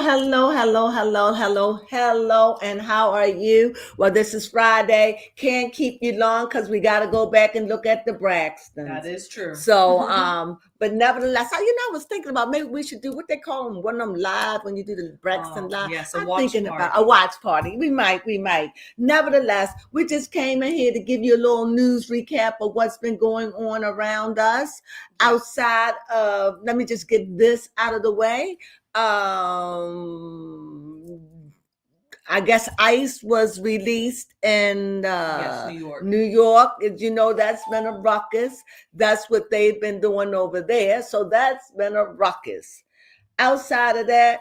hello, and how are you? Well, this is Friday. Can't keep you long because we got to go back and look at the Braxtons. That is true. So, but nevertheless, I was thinking about maybe we should do what they call them, one of them live when you do the Braxton live. Yes, I'm thinking about a watch party. We might. Nevertheless, we just came in here to give you a little news recap of what's been going on around us outside of, let me just get this out of the way. I guess ICE was released in New York. New York. You know, that's been a ruckus. That's what they've been doing over there. So that's been a ruckus. Outside of that,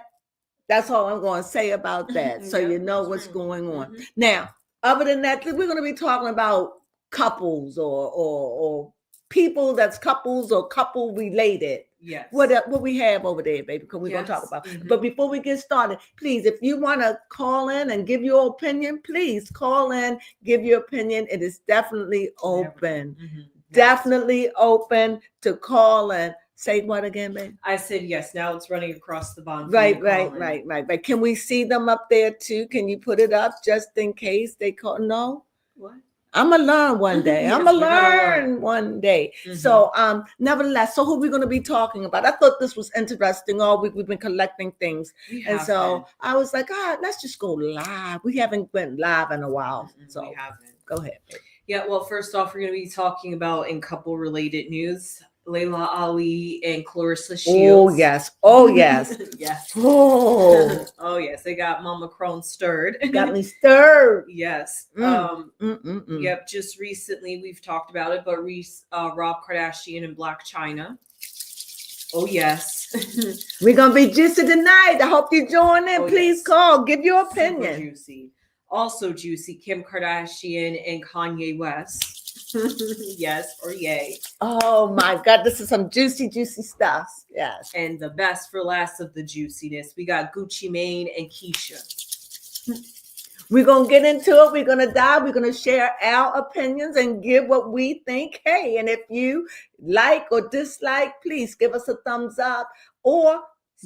that's all I'm going to say about that. So you know what's going on. Mm-hmm. Now, other than that, we're going to be talking about couples or people that's couples or couple related. Yes. What we have over there, baby, because we're going to talk about. Mm-hmm. But before we get started, please, if you want to call in and give your opinion, please call in, give your opinion. It is definitely open. Mm-hmm. Definitely open to call in. Say what again, babe? I said yes. Now it's running across the bond. Right. Can we see them up there too? Can you put it up just in case they call? No? What? I'm going to learn one day. Yes, I'm going to learn one day. Mm-hmm. So, nevertheless, so who are we going to be talking about? I thought this was interesting. All week we've been collecting things. I was like, let's just go live. We haven't been live in a while. Mm-hmm. So we haven't. Go ahead. Babe. Yeah, well, first off, we're going to be talking about in couple-related news, Layla Ali and Clarissa Shields. Yes. Yes. Oh yes. They got Mama Crone stirred. Got me stirred. Yes. Yep. Just recently, we've talked about it, but Rob Kardashian and Black China. Oh yes. We're gonna be juicy tonight. I hope you join in. Please call. Give your opinion. Super juicy. Also juicy. Kim Kardashian and Kanye West. Yes or yay. Oh my God, this is some juicy stuff. Yes. And the best for last of the juiciness, we got Gucci Mane and Keisha. We're gonna get into it. We're gonna dive. We're gonna share our opinions and give what we think. Hey, and if you like or dislike, please give us a thumbs up or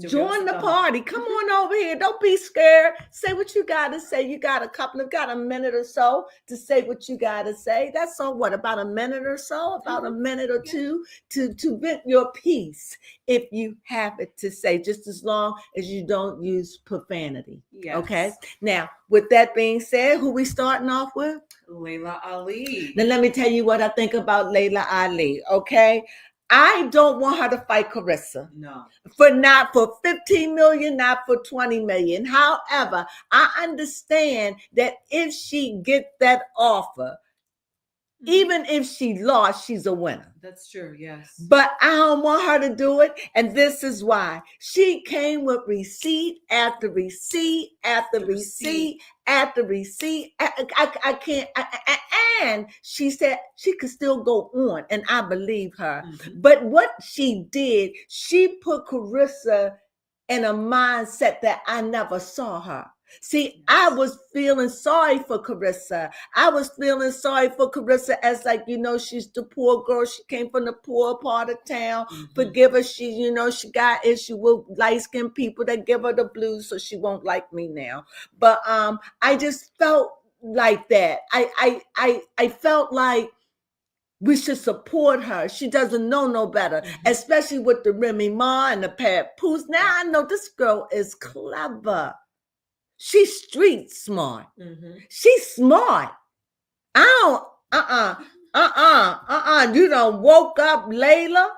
join the party. Come on over here. Don't be scared. Say what you got to say. You got a minute or so to say what you got to say. That's all. What, about a minute or so? About a minute or two to vent your piece if you have it to say, just as long as you don't use profanity. Yes. Okay. Now, with that being said, who we starting off with? Layla Ali. Then let me tell you what I think about Layla Ali. Okay. I don't want her to fight Clarissa. No. Not for 15 million, not for 20 million. However, I understand that if she gets that offer, even if she lost, she's a winner. That's true, yes. But I don't want her to do it. And this is why. She came with receipt after receipt after receipt after receipt. I can't. And she said she could still go on. And I believe her. Mm-hmm. But what she did, she put Clarissa in a mindset that I never saw her. See, I was feeling sorry for Clarissa. I was feeling sorry for Clarissa as she's the poor girl. She came from the poor part of town. Mm-hmm. Forgive her. She got issue with light-skinned people that give her the blues, so she won't like me now. But I just felt like that. I felt like we should support her. She doesn't know no better, especially with the Remy Ma and the Pat Poos. Now I know this girl is clever. She's street smart. Mm-hmm. She's smart. I don't, You done woke up Layla.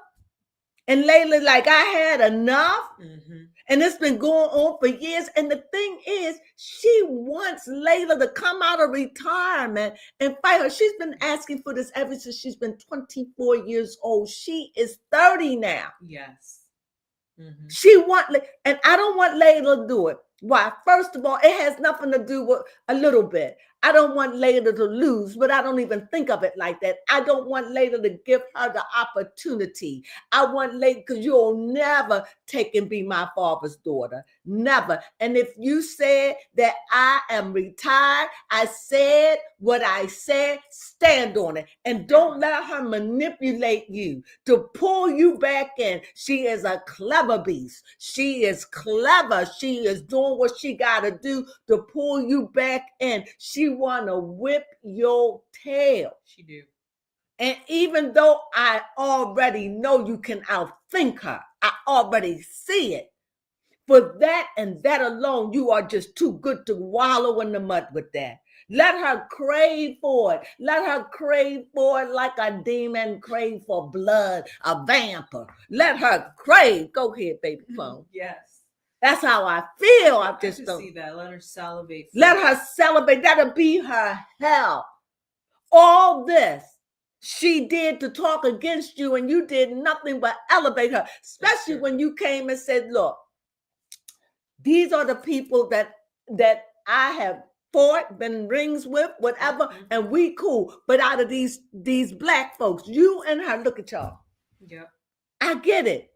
And Layla like, I had enough. Mm-hmm. And it's been going on for years. And the thing is, she wants Layla to come out of retirement and fight her. She's been asking for this ever since she's been 24 years old. She is 30 now. Yes. Mm-hmm. And I don't want Layla to do it. Why? First of all, it has nothing to do with a little bit. I don't want Layla to lose, but I don't even think of it like that. I don't want Layla to give her the opportunity. I want Layla, because you'll never take and be my father's daughter. Never. And if you said that I am retired, I said what I said, stand on it. And don't let her manipulate you to pull you back in. She is a clever beast. She is clever. She is doing what she got to do to pull you back in. She want to whip your tail. She do. And even though I already know you can outthink her, I already see it. For that and that alone, you are just too good to wallow in the mud with that. Let her crave for it. Let her crave for it like a demon crave for blood, a vampire. Let her crave. Go ahead, baby phone. Yes. That's how I feel. I just don't see that. Let her salivate. Let her salivate. That'll be her hell. All this she did to talk against you, and you did nothing but elevate her. Especially when you came and said, look, these are the people that I have fought, been rings with, whatever, and we cool. But out of these black folks, you and her, look at y'all. Yeah. I get it.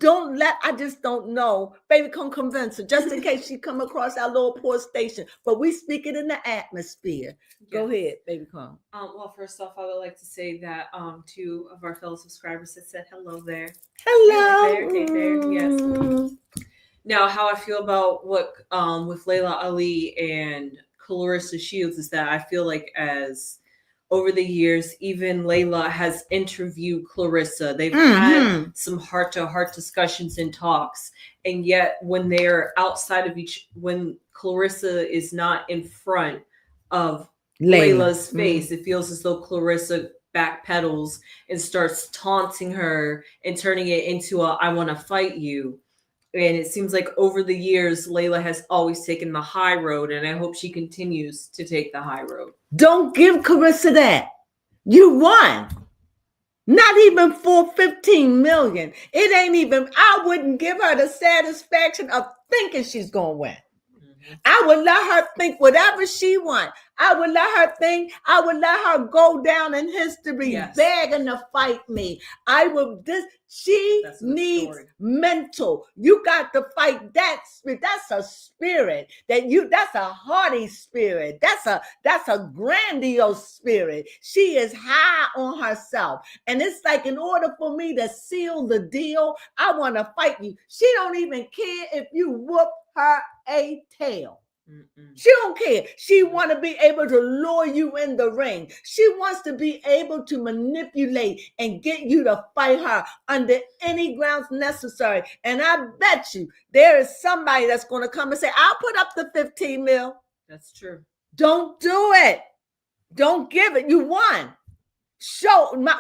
I just don't know. Baby, come convince her, just in case she come across our little poor station. But we speak it in the atmosphere. Yes. Go ahead, baby, come. Well, first off, I would like to say that 2 of our fellow subscribers had said hello there. Hello. Hey there. Yes. Now, how I feel about what with Layla Ali and Clarissa Shields is that I feel like as over the years, even Layla has interviewed Clarissa. They've had some heart-to-heart discussions and talks. And yet when they're outside of when Clarissa is not in front of Layla's face, it feels as though Clarissa backpedals and starts taunting her and turning it into a, I want to fight you. And it seems like over the years, Layla has always taken the high road, and I hope she continues to take the high road. Don't give Clarissa that. You won. Not even for 15 million. It ain't even, I wouldn't give her the satisfaction of thinking she's going to win. I would let her think whatever she wants. I would let her think. I would let her go down in history, begging to fight me. She needs mental. You got to fight that spirit. That's a spirit that's a haughty spirit. That's a grandiose spirit. She is high on herself. And it's like, in order for me to seal the deal, I want to fight you. She don't even care if you whoop her a tail. She don't care. She want to be able to lure you in the ring. She wants to be able to manipulate and get you to fight her under any grounds necessary. And I bet you there is somebody that's going to come and say, I'll put up the 15 mil. That's true. Don't do it. Don't give it. You won.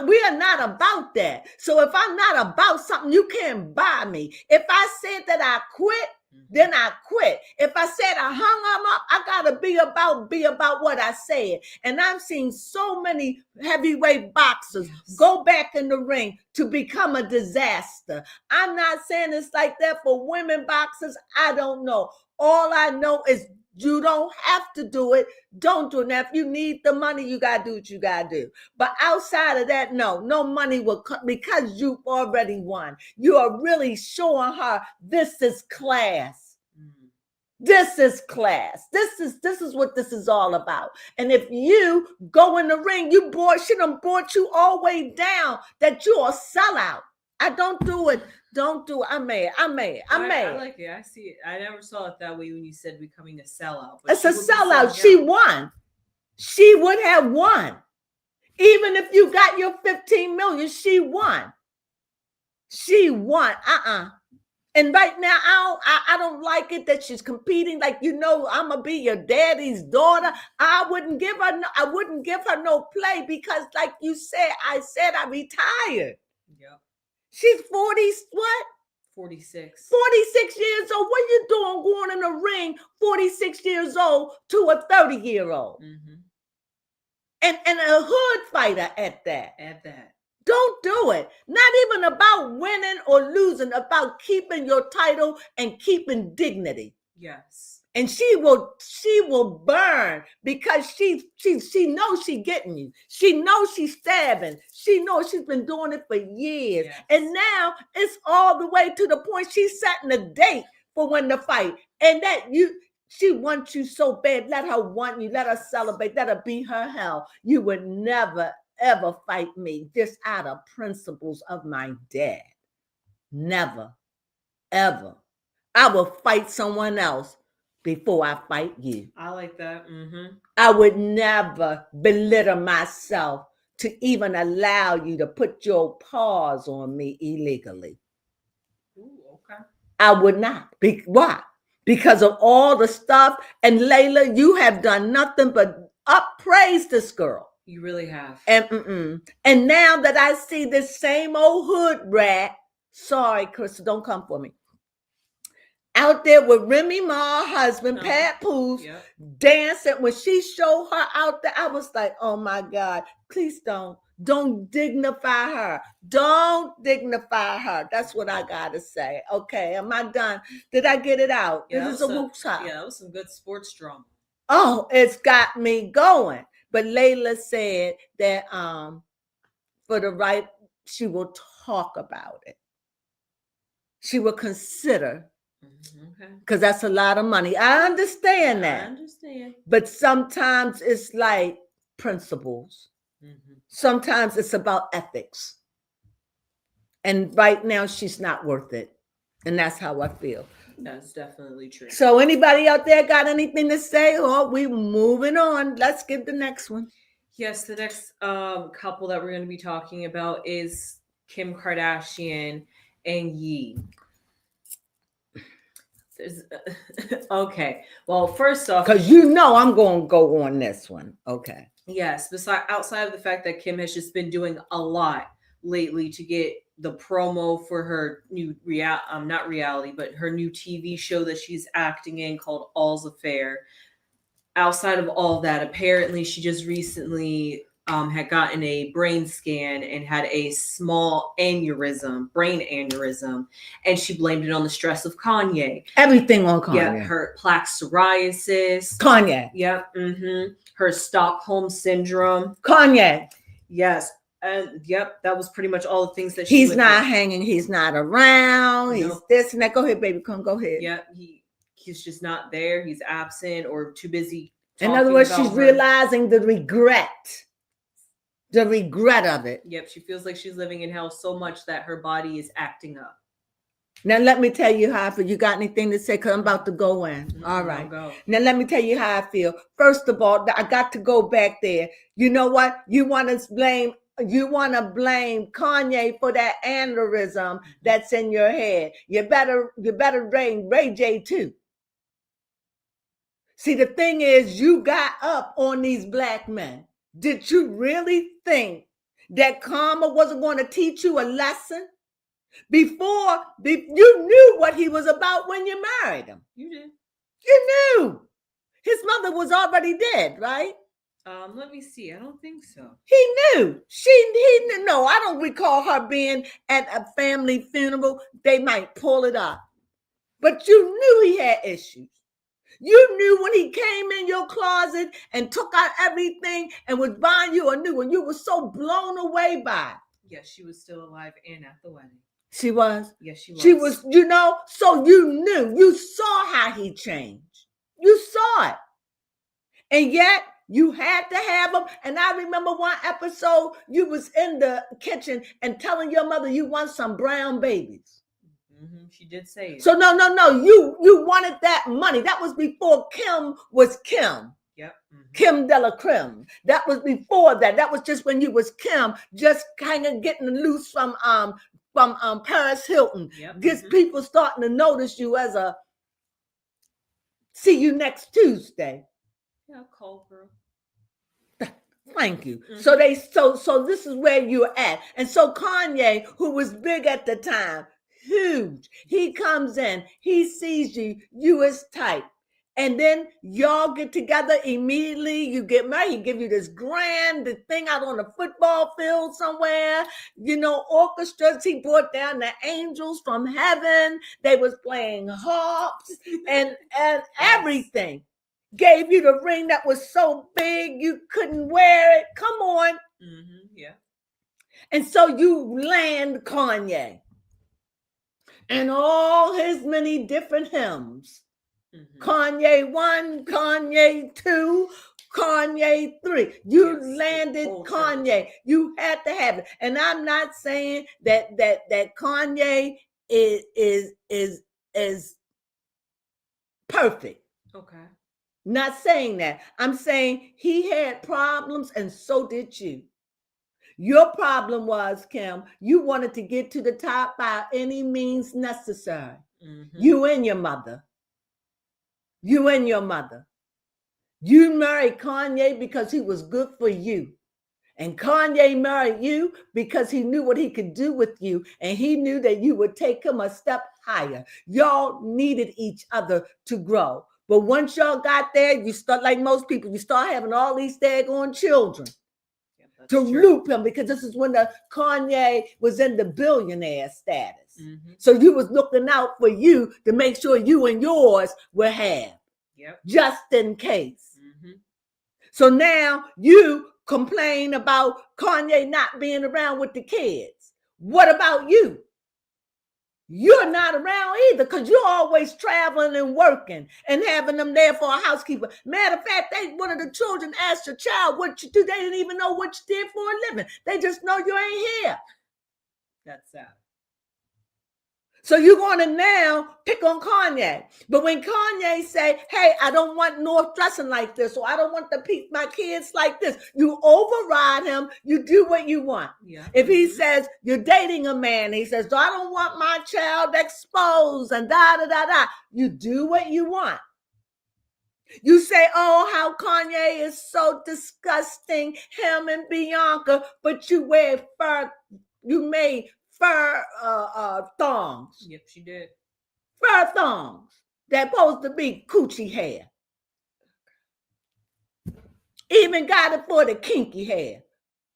We are not about that. So if I'm not about something, you can't buy me. If I said that I quit, then I quit. If I said I hung them up, I gotta be about what I said. And I've seen so many heavyweight boxers go back in the ring to become a disaster. I'm not saying it's like that for women boxers. I don't know. All I know is you don't have to do it. Don't do it. Now, if you need the money, you got to do what you got to do. But outside of that, no money will come because you've already won. You are really showing her this is class. This is class. This is what this is all about. And if you go in the ring, she done brought you all the way down that you're a sellout. I don't do it. Don't do it. I'm mad. I like it. I see it. I never saw it that way when you said becoming a sellout. But it's a sellout. She won. She would have won. Even if you got your 15 million, she won. She won. And right now, I don't like it that she's competing. Like, I'm gonna be your daddy's daughter. I wouldn't give her no play because, like you said, I retired. Yeah. She's 40, what? 46. 46 years old. What you doing going in the ring 46 years old to a 30-year-old? And a hood fighter at that. Don't do it. Not even about winning or losing, about keeping your title and keeping dignity. Yes. And she will burn because she knows she's getting you. She knows she's stabbing. She knows she's been doing it for years. Yes. And now it's all the way to the point she's setting a date for when to fight. And that she wants you so bad. Let her want you. Let her celebrate. Let her be her hell. You would never, ever fight me just out of principles of my dad. Never, ever. I will fight someone else before I fight you. I like that. I would never belittle myself to even allow you to put your paws on me illegally. Ooh, okay. I would not. Why? Because of all the stuff. And Layla, you have done nothing but praise this girl. You really have. And now that I see this same old hood rat, sorry, Crystal, don't come for me, out there with Remy Ma, husband, Pat Poos, dancing. When she showed her out there, I was like, oh my God, please don't dignify her. Don't dignify her. That's what I gotta say. Okay, am I done? Did I get it out? Yeah, This is a woosah. Yeah, that was some good sports drama. Oh, it's got me going. But Layla said that for the right, she will talk about it. She will consider. Because that's a lot of money. I understand that. I understand. But sometimes it's like principles. Sometimes it's about ethics. And right now she's not worth it. And that's how I feel. That's definitely true. So anybody out there got anything to say? Or we moving on? Let's get the next one. Yes, the next couple that we're going to be talking about is Kim Kardashian and Ye. Okay. Well, first off, because you know I'm going to go on this one. Okay. Yes. Outside of the fact that Kim has just been doing a lot lately to get the promo for her new not reality, but her new TV show that she's acting in called All's Affair. Outside of all that, apparently she just recently had gotten a brain scan and had a small brain aneurysm, and she blamed it on the stress of Kanye. Everything on Kanye. Yeah, her plaque psoriasis. Kanye. Yep. Her Stockholm syndrome. Kanye. Yes. And yep, that was pretty much all the things that he's not hanging. He's not around. No. He's this and that. Go ahead, baby. Go ahead. Yeah, he's just not there. He's absent or too busy. In other words, she's realizing the regret of it. Yep, she feels like she's living in hell so much that her body is acting up. Now, let me tell you how I feel. You got anything to say? Because I'm about to go in. All right. Go. Now, let me tell you how I feel. First of all, I got to go back there. You know what? You want to blame Kanye for that aneurysm that's in your head. You better blame Ray J too. See, the thing is, you got up on these black men. Did you really think that karma wasn't going to teach you a lesson? Before you knew what he was about when you married him. You did. You knew. His mother was already dead, right? Let me see. I don't think so. He knew. He knew. No, I don't recall her being at a family funeral. They might pull it up. But you knew he had issues. You knew when he came in your closet and took out everything and was buying you a new one. You were so blown away by it. Yes, she was still alive and at the wedding. She was? Yes, she was. She was, so you knew. You saw how he changed. You saw it. And yet, you had to have him. And I remember one episode, you was in the kitchen and telling your mother you want some brown babies. She did say it. So no. You wanted that money. That was before Kim was Kim. Yep. Kim de la Creme. That was before that. That was just when you was Kim, just kind of getting loose from Paris Hilton. Yep. Gets people starting to notice you as a see you next Tuesday. Yeah, cold girl. Thank you. So this is where you're at. And so Kanye, who was big at the time, huge, he comes in, he sees you as tight. And then y'all get together immediately. You get married. He give you this grand thing out on the football field somewhere. Orchestras. He brought down the angels from heaven. They was playing harps and everything. Gave you the ring that was so big you couldn't wear it. Come on. Mm-hmm. Yeah. And so you land Kanye and all his many different hymns. Mm-hmm. Kanye 1, Kanye 2, Kanye 3. You landed Kanye. You had to have it. And I'm not saying that Kanye is perfect. Okay. Not saying that. I'm saying he had problems and so did you. Your problem was, Kim, you wanted to get to the top by any means necessary. Mm-hmm. You and your mother. You married Kanye because he was good for you. And Kanye married you because he knew what he could do with you. And he knew that you would take him a step higher. Y'all needed each other to grow. But once y'all got there, you start, like most people, you start having all these daggone children. To loop him, because this is when the Kanye was in the billionaire status. Mm-hmm. So you was looking out for you to make sure you and yours will have. Yep. Just in case. Mm-hmm. So now you complain about Kanye not being around with the kids. What about you? You're not around either because you're always traveling and working and having them there for a housekeeper. Matter of fact, one of the children asked your child what you do. They didn't even know what you did for a living. They just know you ain't here. That's sad. So you're going to now pick on Kanye. But when Kanye say, hey, I don't want North dressing like this, or I don't want my kids like this, you override him. You do what you want. Yeah. If he says you're dating a man, he says, I don't want my child exposed and da-da-da-da. You do what you want. You say, oh, how Kanye is so disgusting, him and Bianca, but you wear fur, you made fur thongs. Yep, she did. Fur thongs. They're supposed to be coochie hair. Even got it for the kinky hair.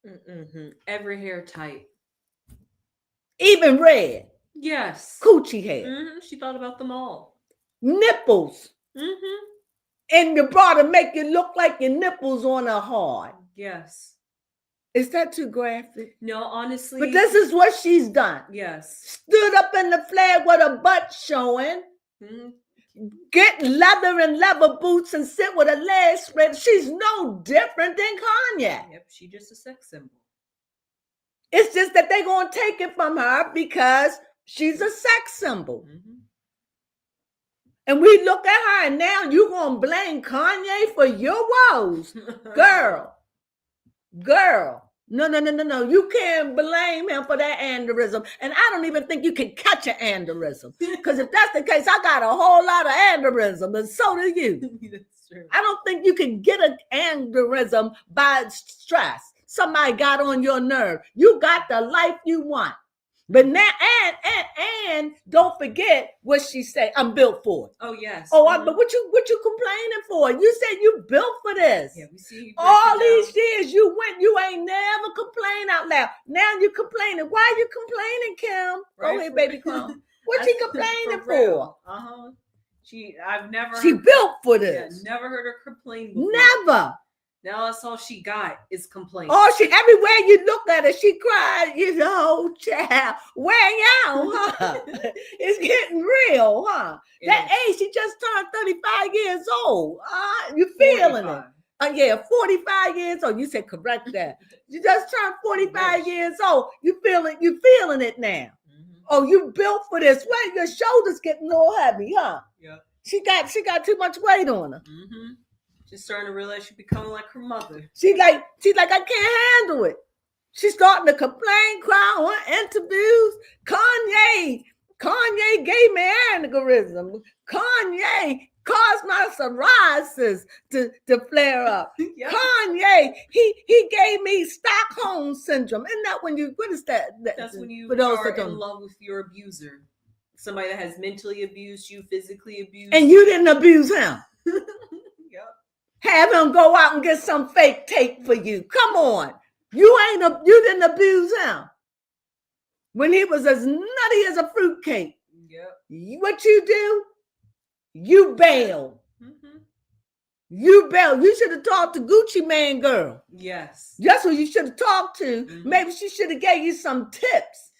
Mm-hmm. Every hair type. Even red. Yes. Coochie hair. Mm-hmm. She thought about them all. Nipples. Mm-hmm. And you brought to make you look like your nipples on a hard. Yes. Is that too graphic? No, honestly. But this is what she's done. Yes. Stood up in the flag with her butt showing. Mm-hmm. Get leather and leather boots and sit with her legs spread. She's no different than Kanye. Yep, she's just a sex symbol. It's just that they're going to take it from her because she's a sex symbol. Mm-hmm. And we look at her and now you're going to blame Kanye for your woes. Girl. No. You can't blame him for that aneurysm. And I don't even think you can catch an aneurysm. Because if that's the case, I got a whole lot of aneurysm, and so do you. That's true. I don't think you can get an aneurysm by stress. Somebody got on your nerve. You got the life you want. But now, and don't forget what she said. I'm built for it. Oh yes. Oh, but what you complaining for? You said you built for this. Yeah, we see you. All these years you went, you ain't never complained out loud. Now you complaining. Why are you complaining, Kim? Right, go ahead, baby clown. What she complaining for? I've never. She built for this. Yeah, never heard her complain before. Never. Now that's all she got is complaints. Oh, everywhere you look at her, she cried. Child, wear y'all, huh? It's getting real, huh? That age, she just turned 35 years old. You feeling 45. It? Yeah, 45 years old. You said correct that. You just turned 45 years old. You feeling it now. Mm-hmm. Oh, you built for this. Wait, your shoulders getting all heavy, huh? Yeah. She got too much weight on her. Mm-hmm. She's starting to realize she's becoming like her mother. She's like, I can't handle it. She's starting to complain, cry on interviews. Kanye gave me aneurysm. Kanye caused my psoriasis to flare up. Yep. Kanye, he gave me Stockholm syndrome. Isn't that what is that? That's when you are in love with your abuser. Somebody that has mentally abused you, physically abused you. And you didn't abuse him. Yep. Have him go out and get some fake tape for you. Come on. You didn't abuse him. When he was as nutty as a fruitcake. Yep. What you do? You bail. Mm-hmm. You bail. You should have talked to Gucci Mane girl. Yes. That's who you should have talked to. Mm-hmm. Maybe she should have gave you some tips.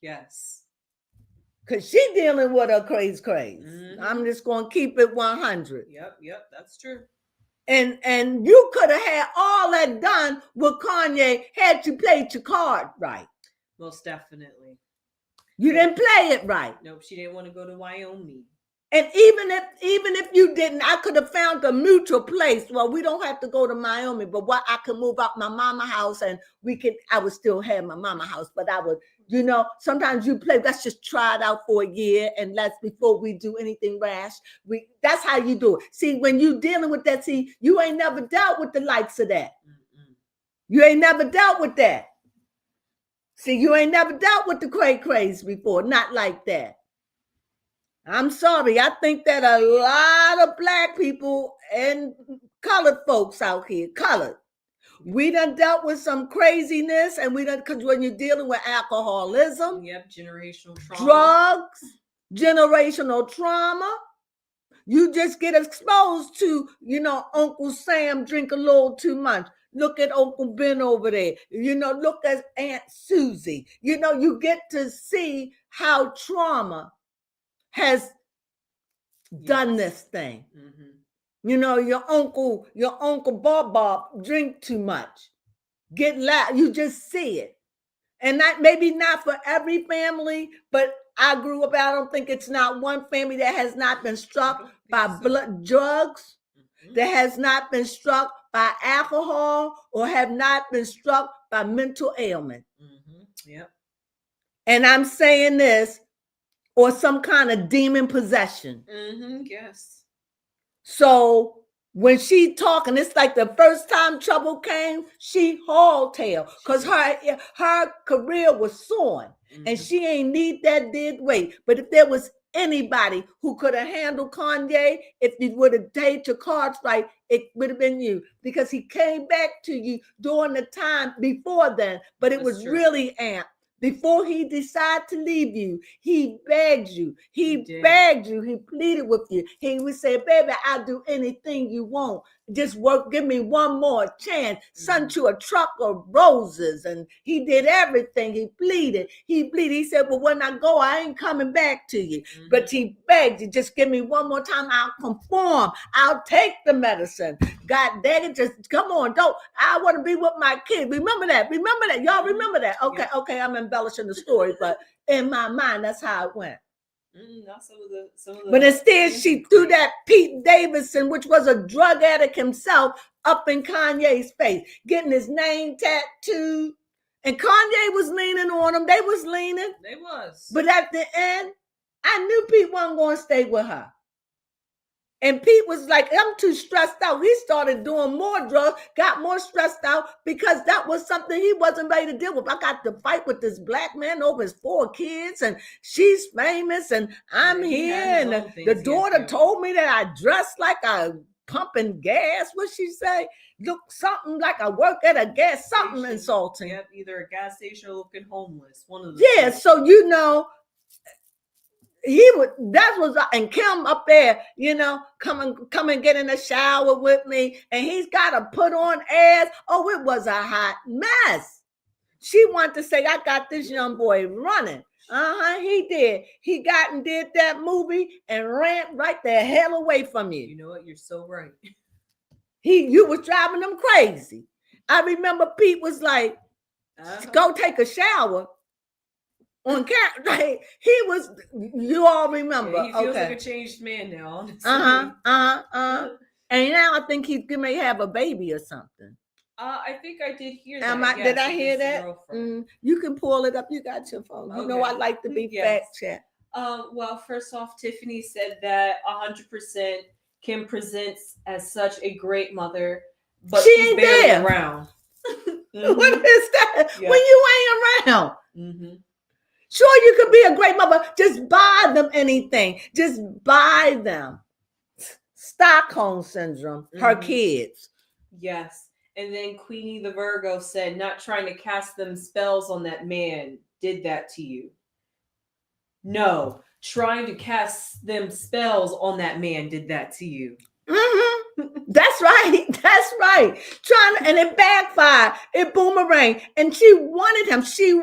Yes. Because she dealing with her craze. Mm-hmm. I'm just going to keep it 100. Yep, that's true. And you could have had all that done with Kanye had you played your card right. Most definitely. You didn't play it right. Nope, she didn't want to go to Wyoming. And even if you didn't, I could have found a neutral place. Well, we don't have to go to Wyoming, but what I could move out my mama house and I would still have my mama house, but I would, sometimes you play, let's just try it out for a year and before we do anything rash, that's how you do it. See, when you dealing with that, you ain't never dealt with the likes of that. Mm-mm. You ain't never dealt with that. See, you ain't never dealt with the craze before, not like that. I'm sorry. I think that a lot of Black people and colored folks out here, we done dealt with some craziness, and because when you're dealing with alcoholism, generational trauma, drugs, generational trauma, you just get exposed to, Uncle Sam drink a little too much. Look at Uncle Ben over there. Look at Aunt Susie. You get to see how trauma has done this thing. Mm-hmm. Your uncle Bob drink too much, get loud. You just see it. And maybe not for every family, but I grew up, I don't think it's not one family that has not been struck by blood drugs, that has not been struck by alcohol, or have not been struck by mental ailment. Mm-hmm. Yep. And I'm saying this, or some kind of demon possession. Mm-hmm. Yes. So when she talking, it's like the first time trouble came, she hauled tail because her career was soaring. Mm-hmm. And she ain't need that dead weight. But if there was anybody who could have handled Kanye, if you would have played your cards right, it would have been you, because he came back to you during the time before then, but it was really amped. Before he decided to leave you, he begged you. He begged you. He pleaded with you. He would say, baby, I'll do anything you want. Just give me one more chance. Sent you a truck of roses, and he did everything. He pleaded. He said, well, when I go, I ain't coming back to you. Mm-hmm. But he begged you, just give me one more time. I'll conform. I'll take the medicine. God dang it, just come on. I want to be with my kid. Remember that. Y'all remember that. Okay, I'm embellishing the story, but in my mind, that's how it went. Some of the but instead, she threw that Pete Davidson, which was a drug addict himself, up in Kanye's face, getting his name tattooed. And Kanye was leaning on him. They was leaning. They was. But at the end, I knew Pete wasn't going to stay with her. And Pete was like, I'm too stressed out. He started doing more drugs, got more stressed out, because that was something he wasn't ready to deal with. I got to fight with this Black man over his 4 kids, and she's famous, and I'm here. And the daughter told me that I dressed like I pumping gas. What she say? Look, something like I work at a gas, something station. Insulting. Yep, either a gas station or looking homeless. One of the two. So and Kim up there, come and get in the shower with me, and he's got to put on airs. Oh, it was a hot mess. She wanted to say, I got this young boy running. He did. He got and did that movie and ran right the hell away from you. You know what? You're so right. You was driving them crazy. I remember Pete was like, go take a shower. On camera, like, he was. You all remember? Yeah, he feels like a changed man now. Honestly. And now I think he may have a baby or something. I think I did hear that. Did I hear that? You can pull it up. You got your phone. Okay. You know I like to be fact checked. Well, first off, Tiffany said that 100% Kim presents as such a great mother, but she she's ain't barely there. Around. Mm-hmm. What is that? Yeah. When you ain't around. Mm-hmm. Sure, you could be a great mother. Just buy them anything. Just buy them. Stockholm syndrome, her kids. Yes. And then Queenie the Virgo said, not trying to cast them spells on that man did that to you. No, trying to cast them spells on that man did that to you. That's right. That's right. And it backfired. It boomerang. And she wanted him. She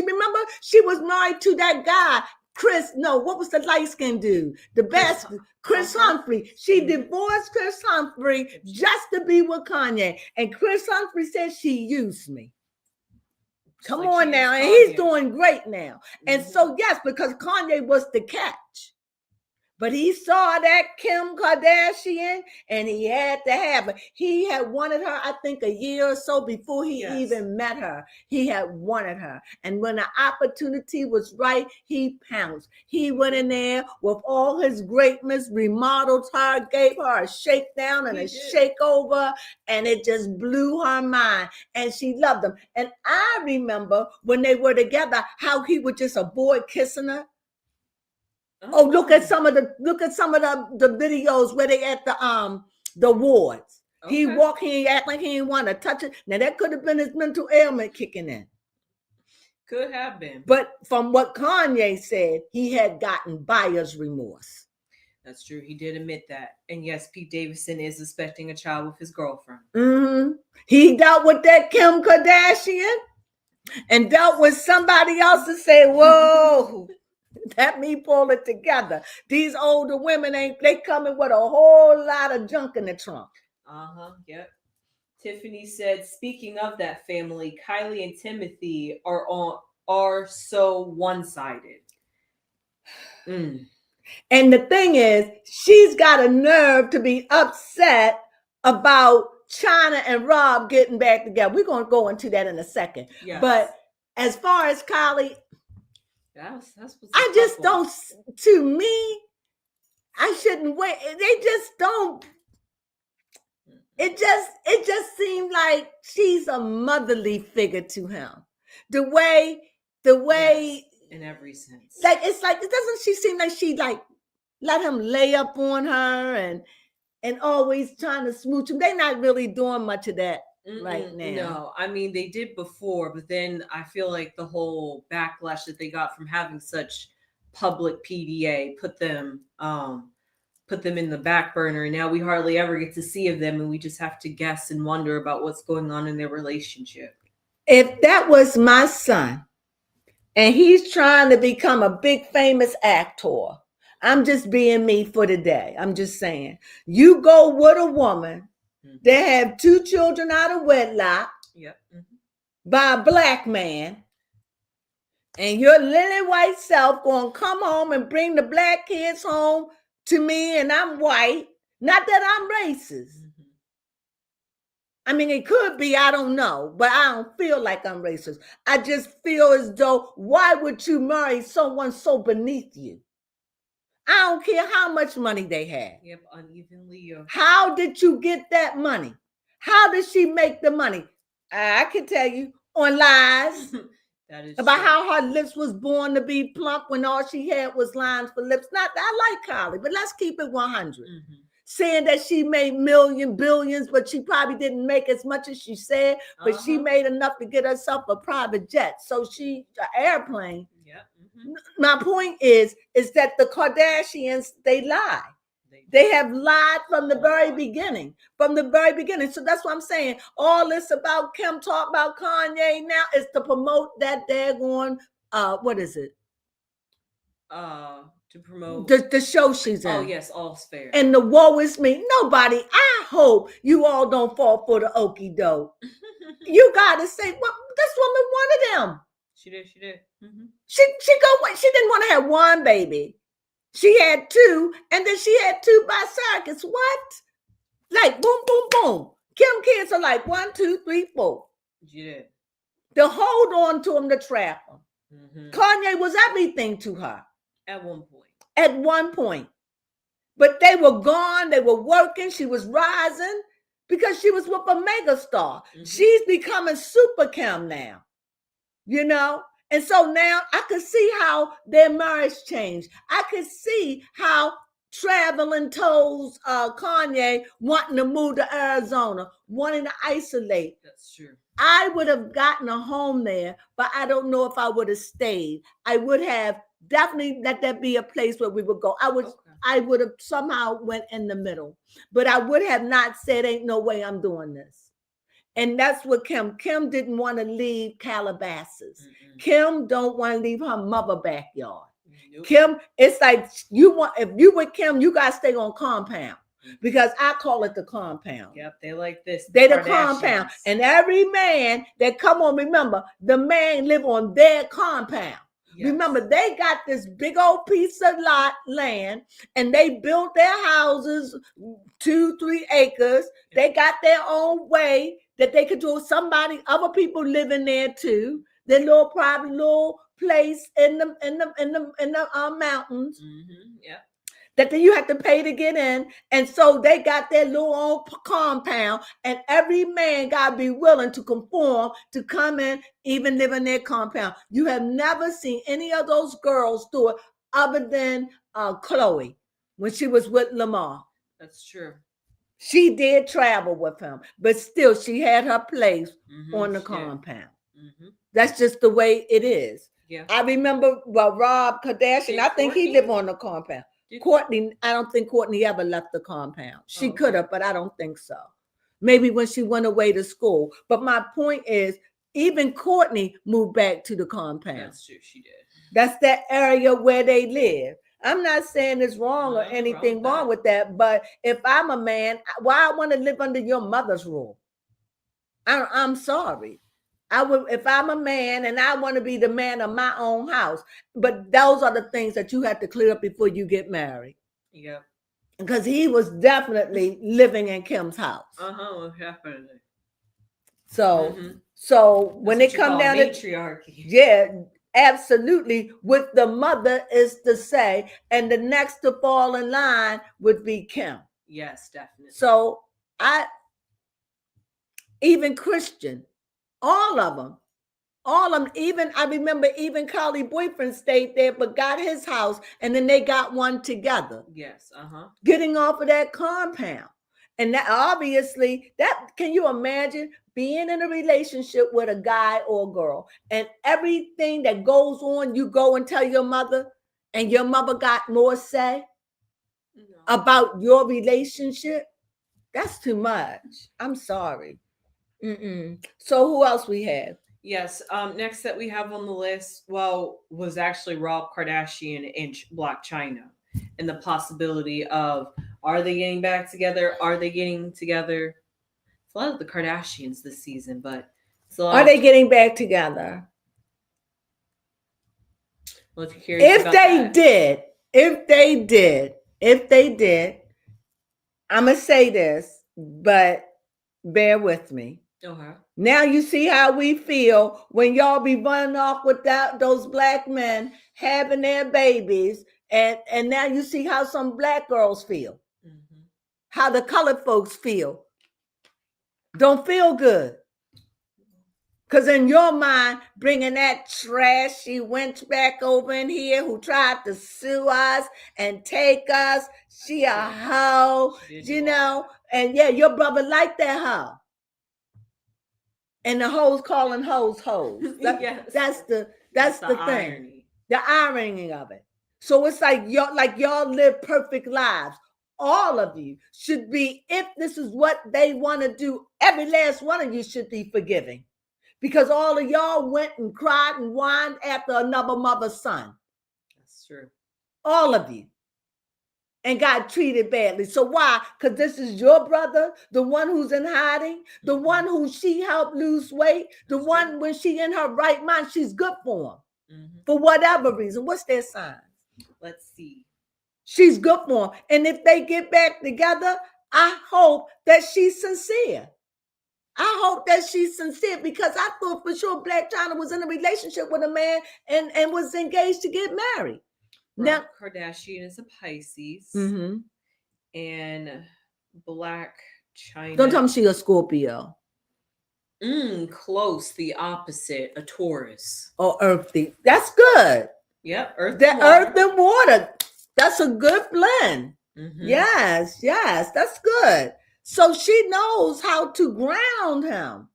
remember she was married to that guy. What was the light-skinned dude? The best, Chris Humphrey. She divorced Chris Humphrey just to be with Kanye. And Chris Humphrey said she used me. Come on now. And he's doing great now. And so, yes, because Kanye was the catch. But he saw that Kim Kardashian and he had to have her. He had wanted her, I think, a year or so before he even met her. He had wanted her. And when the opportunity was right, he pounced. He went in there with all his greatness, remodeled her, gave her a shakedown and a shakeover, and it just blew her mind. And she loved him. And I remember when they were together, how he was just a boy kissing her. Oh, look at some of the videos where they at the awards. Okay. He act like he didn't want to touch it. Now that could have been his mental ailment kicking in. Could have been. But from what Kanye said, he had gotten buyer's remorse. That's true. He did admit that. And yes, Pete Davidson is expecting a child with his girlfriend. He dealt with that Kim Kardashian and dealt with somebody else to say, whoa. Let me pull it together. These older women they coming with a whole lot of junk in the trunk. Yep. Tiffany said, speaking of that family, Kylie and Timothy are so one-sided. And the thing is, she's got a nerve to be upset about China and Rob getting back together. We're going to go into that in a second. Yes. But as far as Kylie, I just don't, to me, I shouldn't wait. They just don't. It just seemed like she's a motherly figure to him. The way yes, in every sense. Like it's like it doesn't she seem like she like let him lay up on her and always trying to smooch him. They're not really doing much of that right now. No, I mean they did before, but then I feel like the whole backlash that they got from having such public PDA put them in the back burner, and now we hardly ever get to see of them, and we just have to guess and wonder about what's going on in their relationship. If that was my son and he's trying to become a big famous actor, I'm just being me for the day. I'm just saying, you go with a woman that have 2 children out of wedlock by a black man, and your lily white self gonna come home and bring the black kids home to me, and I'm white. Not that I'm racist. I mean, it could be, I don't know, but I don't feel like I'm racist. I just feel as though, why would you marry someone so beneath you? I don't care how much money they had. Yep, unevenly. How did you get that money? How did she make the money? I can tell you, on lies. That is about true. How her lips was born to be plump when all she had was lines for lips. Not, I like Kylie, but let's keep it 100. Saying that she made billions, but she probably didn't make as much as she said, but she made enough to get herself a private jet. So an airplane. Yeah. My point is that the Kardashians, they lie. They have lied from the very beginning. So that's what I'm saying. All this about Kim talk about Kanye now is to promote that daggone, what is it? To promote the show she's in. Oh yes, All's Fair. And the woe is me. Nobody. I hope you all don't fall for the okie doke. You gotta say, well, this woman wanted him. She did. She didn't want to have one baby. She had 2, and then she had 2 by circus. What? Like boom, boom, boom. Kim kids are like 1, 2, 3, 4. She did. To hold on to him, to trap him. Kanye was everything to her. At one point. But they were gone. They were working. She was rising because she was with a megastar. She's becoming super Kim now. You know? And so now I could see how their marriage changed. I could see how traveling toes Kanye wanting to move to Arizona, wanting to isolate. That's true. I would have gotten a home there, but I don't know if I would have stayed. I would have definitely let that be a place where we would go. I would have somehow went in the middle, but I would have not said, ain't no way I'm doing this. And that's what Kim didn't want to leave Calabasas. Mm-mm. Kim don't want to leave her mother backyard. Nope. Kim, it's like if you with Kim, you got to stay on compound. Because I call it the compound. Yep, they like this. They the compound. And every man that come on, remember, the man live on their compound. Yes. Remember, they got this big old piece of land, and they built their houses 2-3 acres. They got their own way that they could do. Other people living there too. Their little private little place in the mountains. Mm-hmm. Yep. That you have to pay to get in. And so they got their little own compound, and every man got to be willing to conform to come in, even live in their compound. You have never seen any of those girls do it other than Chloe when she was with Lamar. That's true. She did travel with him, but still she had her place on the compound. Mm-hmm. That's just the way it is. Yeah. I remember Rob Kardashian, I think he lived on the compound. Courtney, I don't think Courtney ever left the compound. She could have, but I don't think so. Maybe when she went away to school. But my point is, even Courtney moved back to the compound. That's true, she did. That's that area where they live. I'm not saying it's wrong or anything wrong with that, but if I'm a man, why I want to live under your mother's rule? I'm sorry. I would, if I'm a man and I want to be the man of my own house. But those are the things that you have to clear up before you get married. Yeah. Because he was definitely living in Kim's house. Definitely. So when they come down to matriarchy. Yeah, absolutely. With the mother is to say, and the next to fall in line would be Kim. Yes, definitely. So even Christian. All of them, even, I remember even Carly's boyfriend stayed there, but got his house, and then they got one together. Yes, Getting off of that compound. And that obviously, can you imagine being in a relationship with a guy or a girl, and everything that goes on, you go and tell your mother, and your mother got more say about your relationship? That's too much. I'm sorry. So who else we have? Yes. Next that we have on the list, was actually Rob Kardashian and Blac Chyna, and the possibility of, are they getting back together? Are they getting together? It's a lot of the Kardashians this season, but are they getting back together? Well, if you're curious about that. If they did, I'm gonna say this, but bear with me. Okay. Now you see how we feel when y'all be running off without those black men having their babies, and now you see how some black girls feel, how the colored folks feel. Don't feel good, because in your mind, bringing that trashy wench back over in here who tried to sue us and take us, she a hoe, and yeah, your brother liked that hoe. And the hoes calling hoes hoes. Yes. That's the thing. Irony. The irony of it. So it's like y'all live perfect lives. All of you should be, if this is what they want to do, every last one of you should be forgiving. Because all of y'all went and cried and whined after another mother's son. That's true. All of you. And got treated badly. So why? Because this is your brother, the one who's in hiding, the one who she helped lose weight, the one when she in her right mind, she's good for him. For whatever reason. What's their sign? Let's see. She's good for him. And if they get back together, I hope that she's sincere. I hope that she's sincere, because I thought for sure Blac Chyna was in a relationship with a man and was engaged to get married. Now, Kardashian is a Pisces, and Blac Chyna. Don't tell me she's a Scorpio. Close, the opposite, a Taurus. Oh, earthy. That's good. Yep, earth and water. That's a good blend. Yes, yes, that's good. So she knows how to ground him.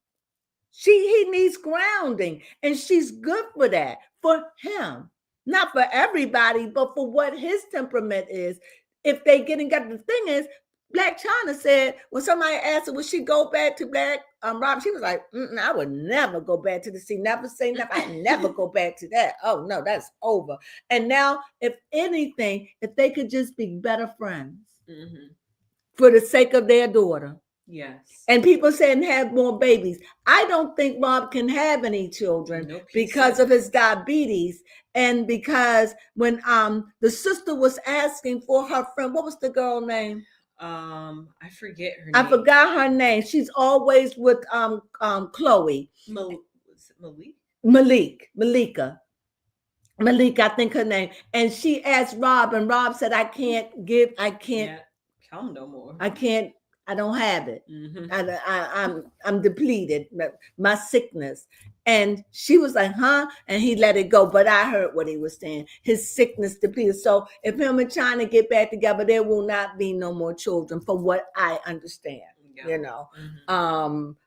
He needs grounding, and she's good for that for him, not for everybody, but for what his temperament is. If they getting got the thing is, Black China said when somebody asked her would she go back to Black Rob, she was like, I would never go back to the sea. Never say never. I never go back to that. Oh no, that's over. And now, if anything, if they could just be better friends for the sake of their daughter. Yes. And people saying have more babies. I don't think Rob can have any children because of his diabetes, and because when the sister was asking for her friend, what was the girl name? I forget her name. I forgot her name. She's always with Chloe. Malika, I think her name. And she asked Rob, and Rob said, I can't come no more. I don't have it. I'm depleted. My sickness. And she was like, huh? And he let it go. But I heard what he was saying. His sickness depleted. So if him and China get back together, there will not be no more children, from what I understand. You know.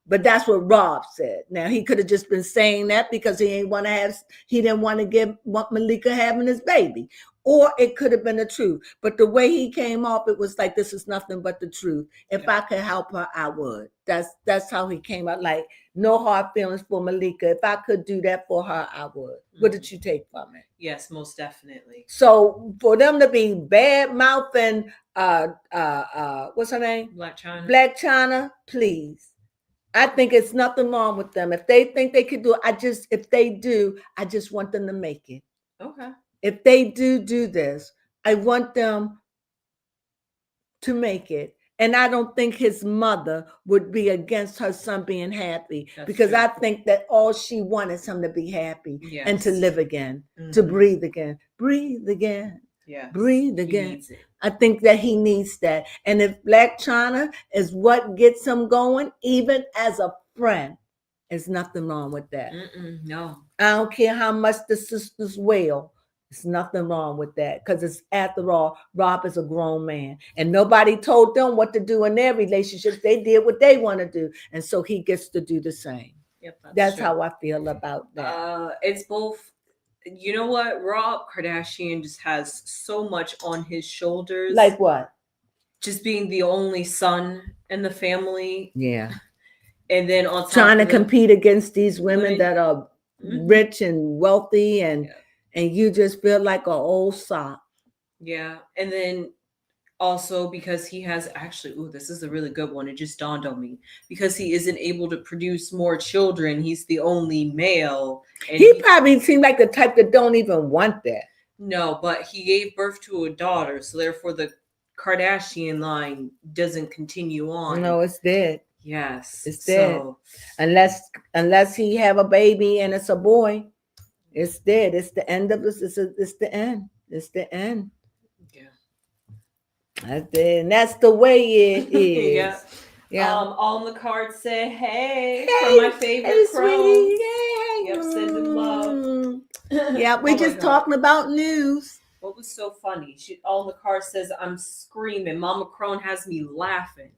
But that's what Rob said. Now he could have just been saying that because he didn't want to want Malika having his baby. Or it could have been the truth. But the way he came off, it was like, this is nothing but the truth. If I could help her, I would. That's how he came out. Like, no hard feelings for Malika. If I could do that for her, I would. What did you take from it? Yes, most definitely. So for them to be bad mouthing, what's her name? Black China, please. I think it's nothing wrong with them. If they think they could do it, if they do, I just want them to make it. Okay. If they do this, I want them to make it. And I don't think his mother would be against her son being happy. That's because true. I think that all she wants is him to be happy and to live again, to breathe again. Breathe again. Yes. Breathe again. I think that he needs that. And if Black China is what gets him going, even as a friend, there's nothing wrong with that. No. I don't care how much the sisters wail. There's nothing wrong with that, because it's, after all, Rob is a grown man, and nobody told them what to do in their relationships. They did what they want to do, and so he gets to do the same. Yep, that's how I feel about that. It's both. You know what? Rob Kardashian just has so much on his shoulders. Like what? Just being the only son in the family. Yeah. And then on top trying to compete against these women that are rich and wealthy, and you just feel like an old sock. Yeah. And then also because he has this is a really good one. It just dawned on me. Because he isn't able to produce more children. He's the only male. And he probably seemed like the type that don't even want that. No, but he gave birth to a daughter. So therefore the Kardashian line doesn't continue on. No, it's dead. Yes. It's dead. Unless he have a baby and it's a boy, it's dead. It's the end of this. It's the end. It's the end. And that's the way it is. Yeah. On the card say, hey from my favorite crow. Yep, sending love. Yeah, we're just talking about news. What was so funny? On the card says, I'm screaming. Mama Crone has me laughing.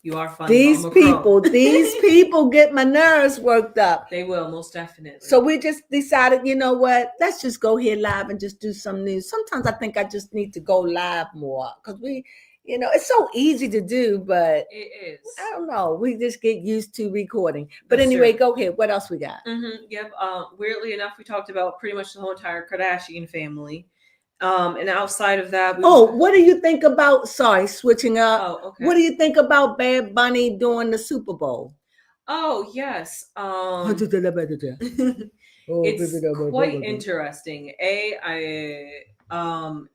You are funny. These people get my nerves worked up. They will, most definitely. So we just decided, you know what? Let's just go here live and just do some news. Sometimes I think I just need to go live more, because it's so easy to do, but it is. I don't know. We just get used to recording. But anyway, go ahead. What else we got? Yep. Weirdly enough, we talked about pretty much the whole entire Kardashian family. And outside of that, what do you think about? Sorry, switching up. Oh, okay. What do you think about Bad Bunny doing the Super Bowl? Oh yes. It's quite interesting.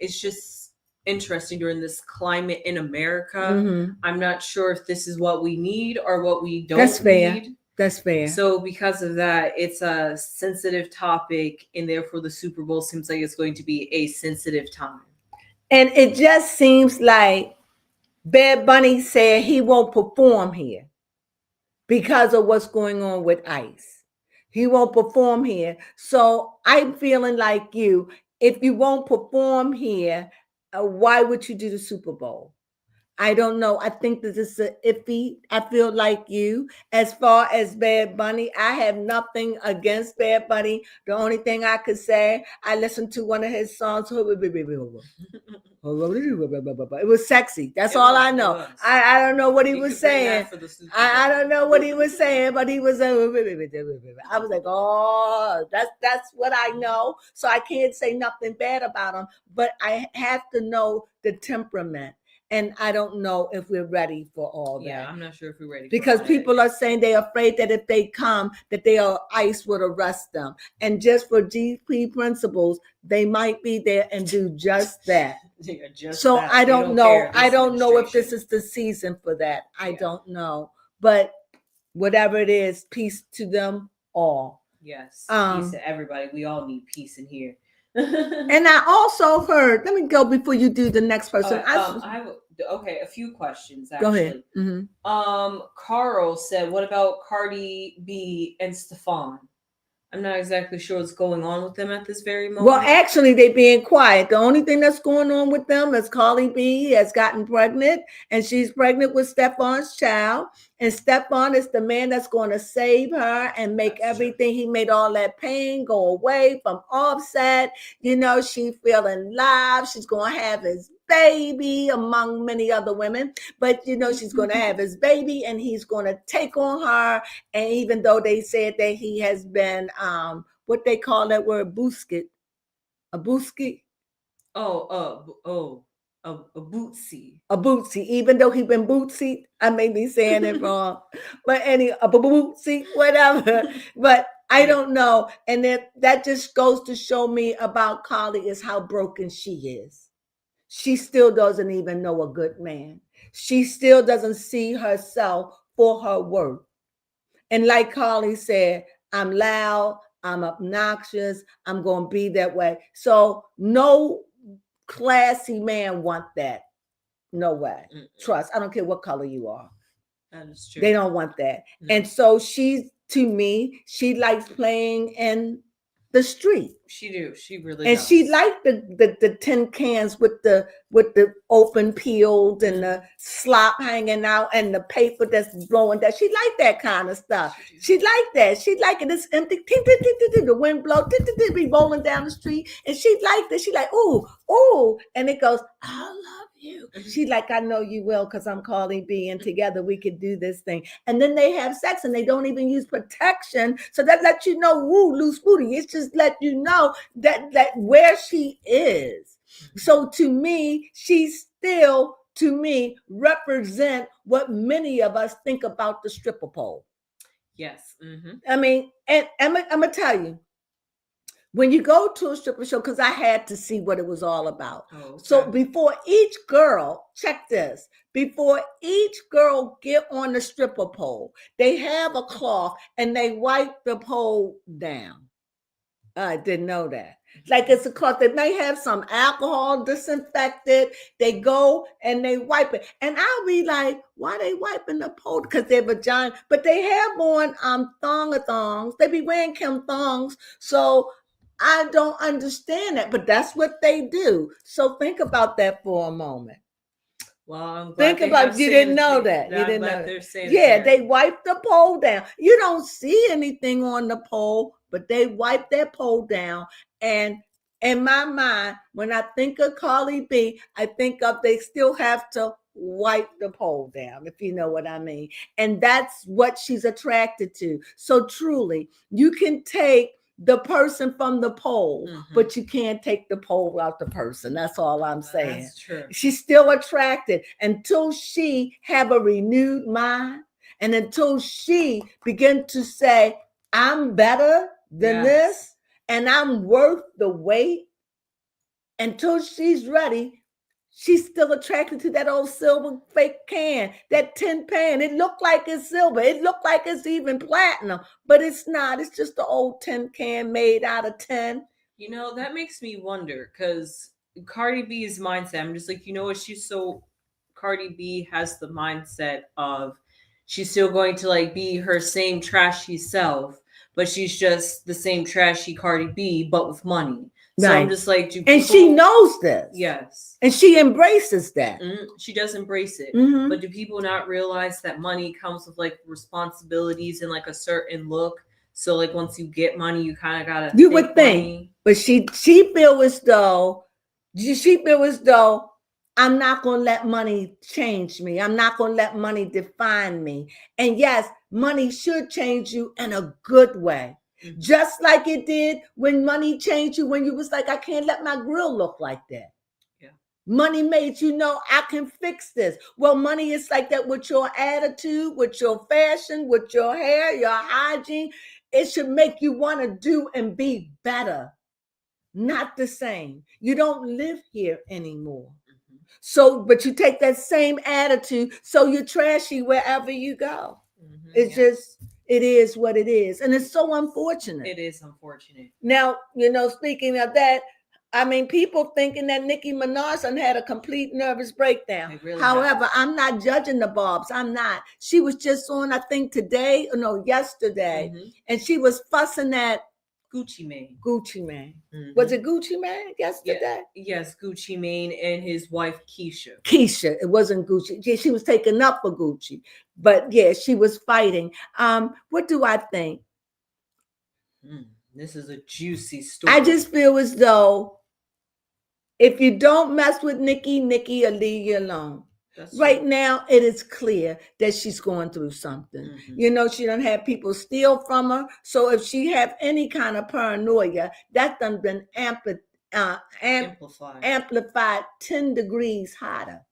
It's just interesting during this climate in America. I'm not sure if this is what we need or what we don't need. That's fair. So because of that, it's a sensitive topic, and therefore the Super Bowl seems like it's going to be a sensitive time. And it just seems like Bad Bunny said he won't perform here because of what's going on with ICE. He won't perform here. So I'm feeling like you. If you won't perform here, Why would you do the Super Bowl? I don't know. I think that this is a iffy. I feel like you. As far as Bad Bunny, I have nothing against Bad Bunny. The only thing I could say, I listened to one of his songs. It was sexy. That's all I know. I don't know what he was saying. I don't know what he was saying, but he was. I was like, oh, that's what I know. So I can't say nothing bad about him, but I have to know the temperament. And I don't know if we're ready for all that. Yeah, I'm not sure if we're ready. Because people are saying they're afraid that if they come, that ICE would arrest them. And just for GP principles, they might be there and do just that. So that. I don't know. I don't know if this is the season for that. I don't know. But whatever it is, peace to them all. Yes, peace to everybody. We all need peace in here. And I also heard, let me go before you do the next person. Okay, a few questions actually. Go ahead. Mm-hmm. Carl said, what about Cardi B and Stefan? I'm not exactly sure what's going on with them at this very moment. Well, actually, they're being quiet. The only thing that's going on with them is Cardi B has gotten pregnant, and she's pregnant with Stefan's child. And Stefan is the man that's going to save her and make everything. He made all that pain go away from Offset. You know, she's feeling live. She's going to have his baby among many other women, but you know she's going to have his baby and he's going to take on her. And even though they said that he has been what they call that word, a bootsy, a bootsy, even though he been bootsy, I may be saying it wrong, but a bootsy, whatever. But I don't know. And that just goes to show me about Carly is how broken she is. She still doesn't even know a good man. She still doesn't see herself for her worth. And like Carly said, I'm loud, I'm obnoxious, I'm going to be that way. So no classy man want that. No way. Trust. I don't care what color you are. That is true. They don't want that. No. And so to me, she likes playing in the street. She really and does. She liked the tin cans with the open peeled and the slop hanging out and the paper that's blowing down. She liked that kind of stuff. She liked that. She liked it. It's empty. The wind blow. Be rolling down the street. And she liked it. She like, ooh. And it goes, I love you. She like, I know you will because I'm Cardi B and together we could do this thing. And then they have sex and they don't even use protection. So that lets you know, loose booty. It's just let you know that where she is. So to me, she still, represent what many of us think about the stripper pole. Yes. Mm-hmm. I mean, and I'm going to tell you, when you go to a stripper show, because I had to see what it was all about. Oh, okay. So before each girl, check this, before each girl get on the stripper pole, they have a cloth and they wipe the pole down. I didn't know that. Like it's a cloth. They may have some alcohol disinfected. They go and they wipe it. And I'll be like, why they wiping the pole? Because they're vagina. But they have on thongs. They be wearing Kim thongs. So I don't understand that. But that's what they do. So think about that for a moment. Well, I'm glad think about you didn't know that. You didn't know that. Yeah, they wipe the pole down. You don't see anything on the pole, but they wipe that pole down. And in my mind, when I think of Cardi B, I think of they still have to wipe the pole down, if you know what I mean. And that's what she's attracted to. So truly, you can take the person from the pole, but you can't take the pole out the person. That's all I'm saying. That's true. She's still attracted until she have a renewed mind and until she begin to say, I'm better than this and I'm worth the wait. Until she's ready, she's still attracted to that old silver fake can, that tin pan. It looked like it's silver. It looked like it's even platinum, but it's not. It's just the old tin can made out of tin. You know, that makes me wonder because Cardi B's mindset, I'm just like, you know what? Cardi B has the mindset of she's still going to like be her same trashy self, but she's just the same trashy Cardi B, but with money. So I'm Right. just like, do And people? she knows this. Yes. And she embraces that. She does embrace it. Mhm. But do people not realize that money comes with like responsibilities and like a certain look? So like once you get money, you kind of gotta. You take would think, money. but she feel as though I'm not gonna let money change me. I'm not gonna let money define me. And yes, money should change you in a good way. Mhm. Just like it did when money changed you when you was like, I can't let my grill look like that. Yeah. Money made you know I can fix this. Well, money is like that with your attitude, with your fashion, with your hair, your hygiene. It should make you want to do and be better, not the same. You don't live here anymore. Mhm. So, but you take that same attitude, so you're trashy wherever you go. Mhm. It's Yeah. just, it is what it is. And it's so unfortunate. It is unfortunate. Now, speaking of that, I mean, people thinking that Nicki Minaj had a complete nervous breakdown. They really However, have. I'm not judging the Bobs. I'm not. She was just on, I think today, or no, yesterday, Mhm. and she was fussing at Gucci Mane. Gucci Mane. Mhm. Was it Gucci Mane yesterday? Yes, Gucci Mane and his wife Keisha. Keisha. It wasn't Gucci. Yeah, she was taken up for Gucci, but yeah, she was fighting. What do I think? This is a juicy story. I just feel as though if you don't mess with Nicki will leave you alone. That's right true. now, it is clear that she's going through something. She done had people steal from her. So if she have any kind of paranoia, that done been amplified 10 degrees hotter.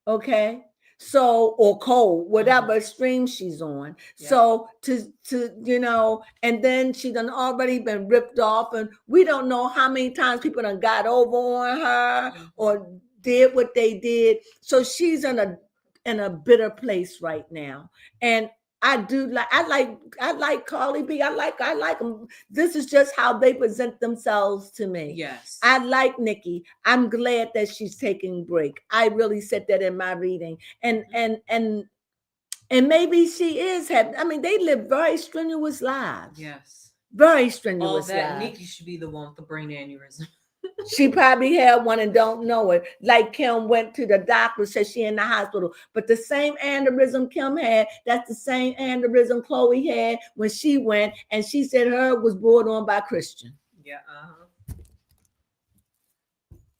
Okay. So, or cold, whatever stream she's on. Yeah. So and then she done already been ripped off, and we don't know how many times people done got over on her or did what they did. So she's in a bitter place right now. And I like Carly B. I like them. This is just how they present themselves to me. Yes. I like Nicki. I'm glad that she's taking a break. I really said that in my reading. And maybe she is having, I mean, they live very strenuous lives. Yes. Very strenuous All that lives. Nicki should be the one with the brain aneurysm. She probably had one and don't know it. Like Kim went to the doctor, said she in the hospital. But the same aneurysm Kim had, that's the same aneurysm Chloe had when she went, and she said her was brought on by Christian. Yeah.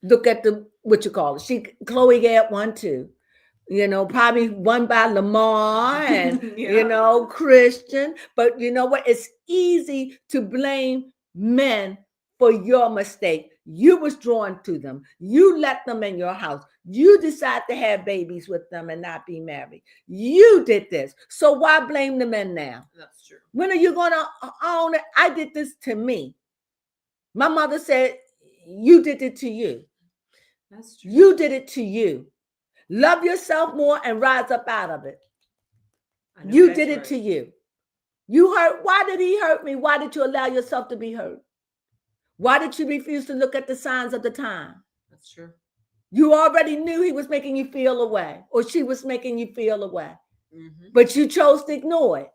Look at Chloe had one too. Probably one by Lamar and Yeah. Christian. But you know what? It's easy to blame men for your mistake. You was drawn to them. You let them in your house. You decide to have babies with them and not be married. You did this. So why blame the men now? That's true. When are you going to own it? I did this to me. My mother said, you did it to you. That's true. You did it to you. Love yourself more and rise up out of it. You did it to you. You hurt. Why did he hurt me? Why did you allow yourself to be hurt? Why did you refuse to look at the signs of the time? That's true. You already knew he was making you feel away, or she was making you feel away. But you chose to ignore it.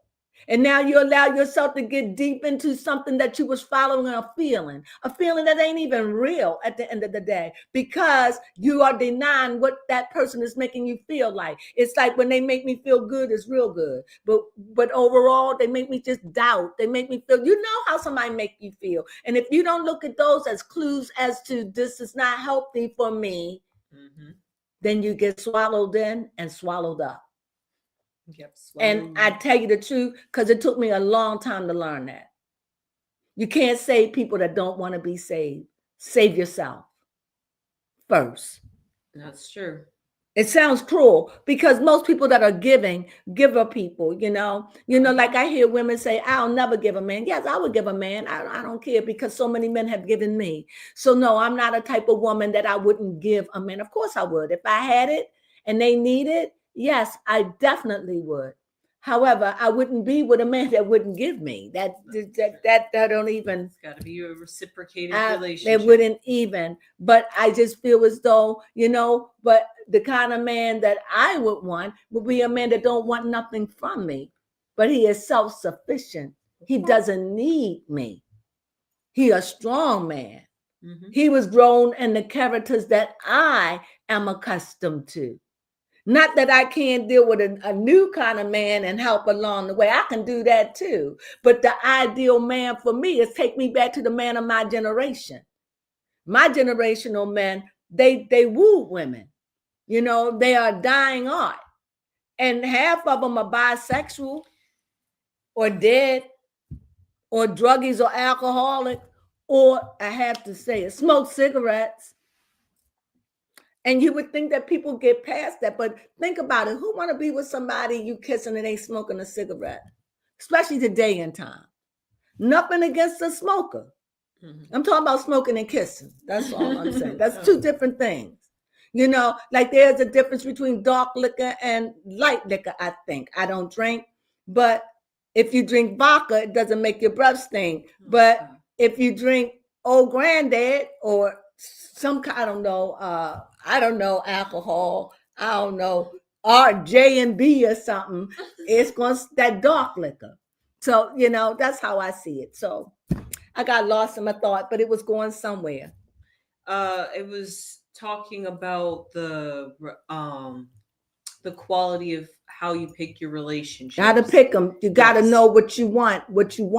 And now you allow yourself to get deep into something that you was following a feeling that ain't even real at the end of the day, because you are denying what that person is making you feel like. It's like when they make me feel good, it's real good. But overall, they make me just doubt. They make me feel, you know how somebody make you feel. And if you don't look at those as clues as to this is not healthy for me, then you get swallowed in and swallowed up. Yep, and I tell you the truth, because it took me a long time to learn that. You can't save people that don't want to be saved. Save yourself first. That's true. It sounds cruel because most people that are giver people, like I hear women say, I'll never give a man. Yes, I would give a man. I don't care, because so many men have given me. So no, I'm not a type of woman that I wouldn't give a man. Of course I would. If I had it and they need it, yes, I definitely would. However, I wouldn't be with a man that wouldn't give me. That don't even. It's got to be a reciprocated relationship. It wouldn't even. But I just feel as though, but the kind of man that I would want would be a man that don't want nothing from me, but he is self-sufficient. He doesn't need me. He a strong man. Mhm. He was grown in the characters that I am accustomed to. Not that I can't deal with a new kind of man and help along the way. I can do that too. But the ideal man for me is take me back to the man of my generation. My generational men, they woo women. You know, they are dying art. And half of them are bisexual or dead or druggies or alcoholic, or I have to say it, smoke cigarettes. And you would think that people get past that, but think about it. Who want to be with somebody you kissing and they smoking a cigarette, especially today in time? Nothing against a smoker. Mhm. I'm talking about smoking and kissing. That's all I'm saying. That's two different things. You know, like there's a difference between dark liquor and light liquor, I think. I don't drink, but if you drink vodka, it doesn't make your breath stink. But if you drink old granddad or some kind, I don't know, alcohol, I don't know, RJ and B or something, it's going to that dark liquor. So, you know, that's how I see it. So I got lost in my thought, but it was going somewhere. It was talking about the quality of how you pick your relationships. Got to pick them. You got to Yes. know what you want, what you're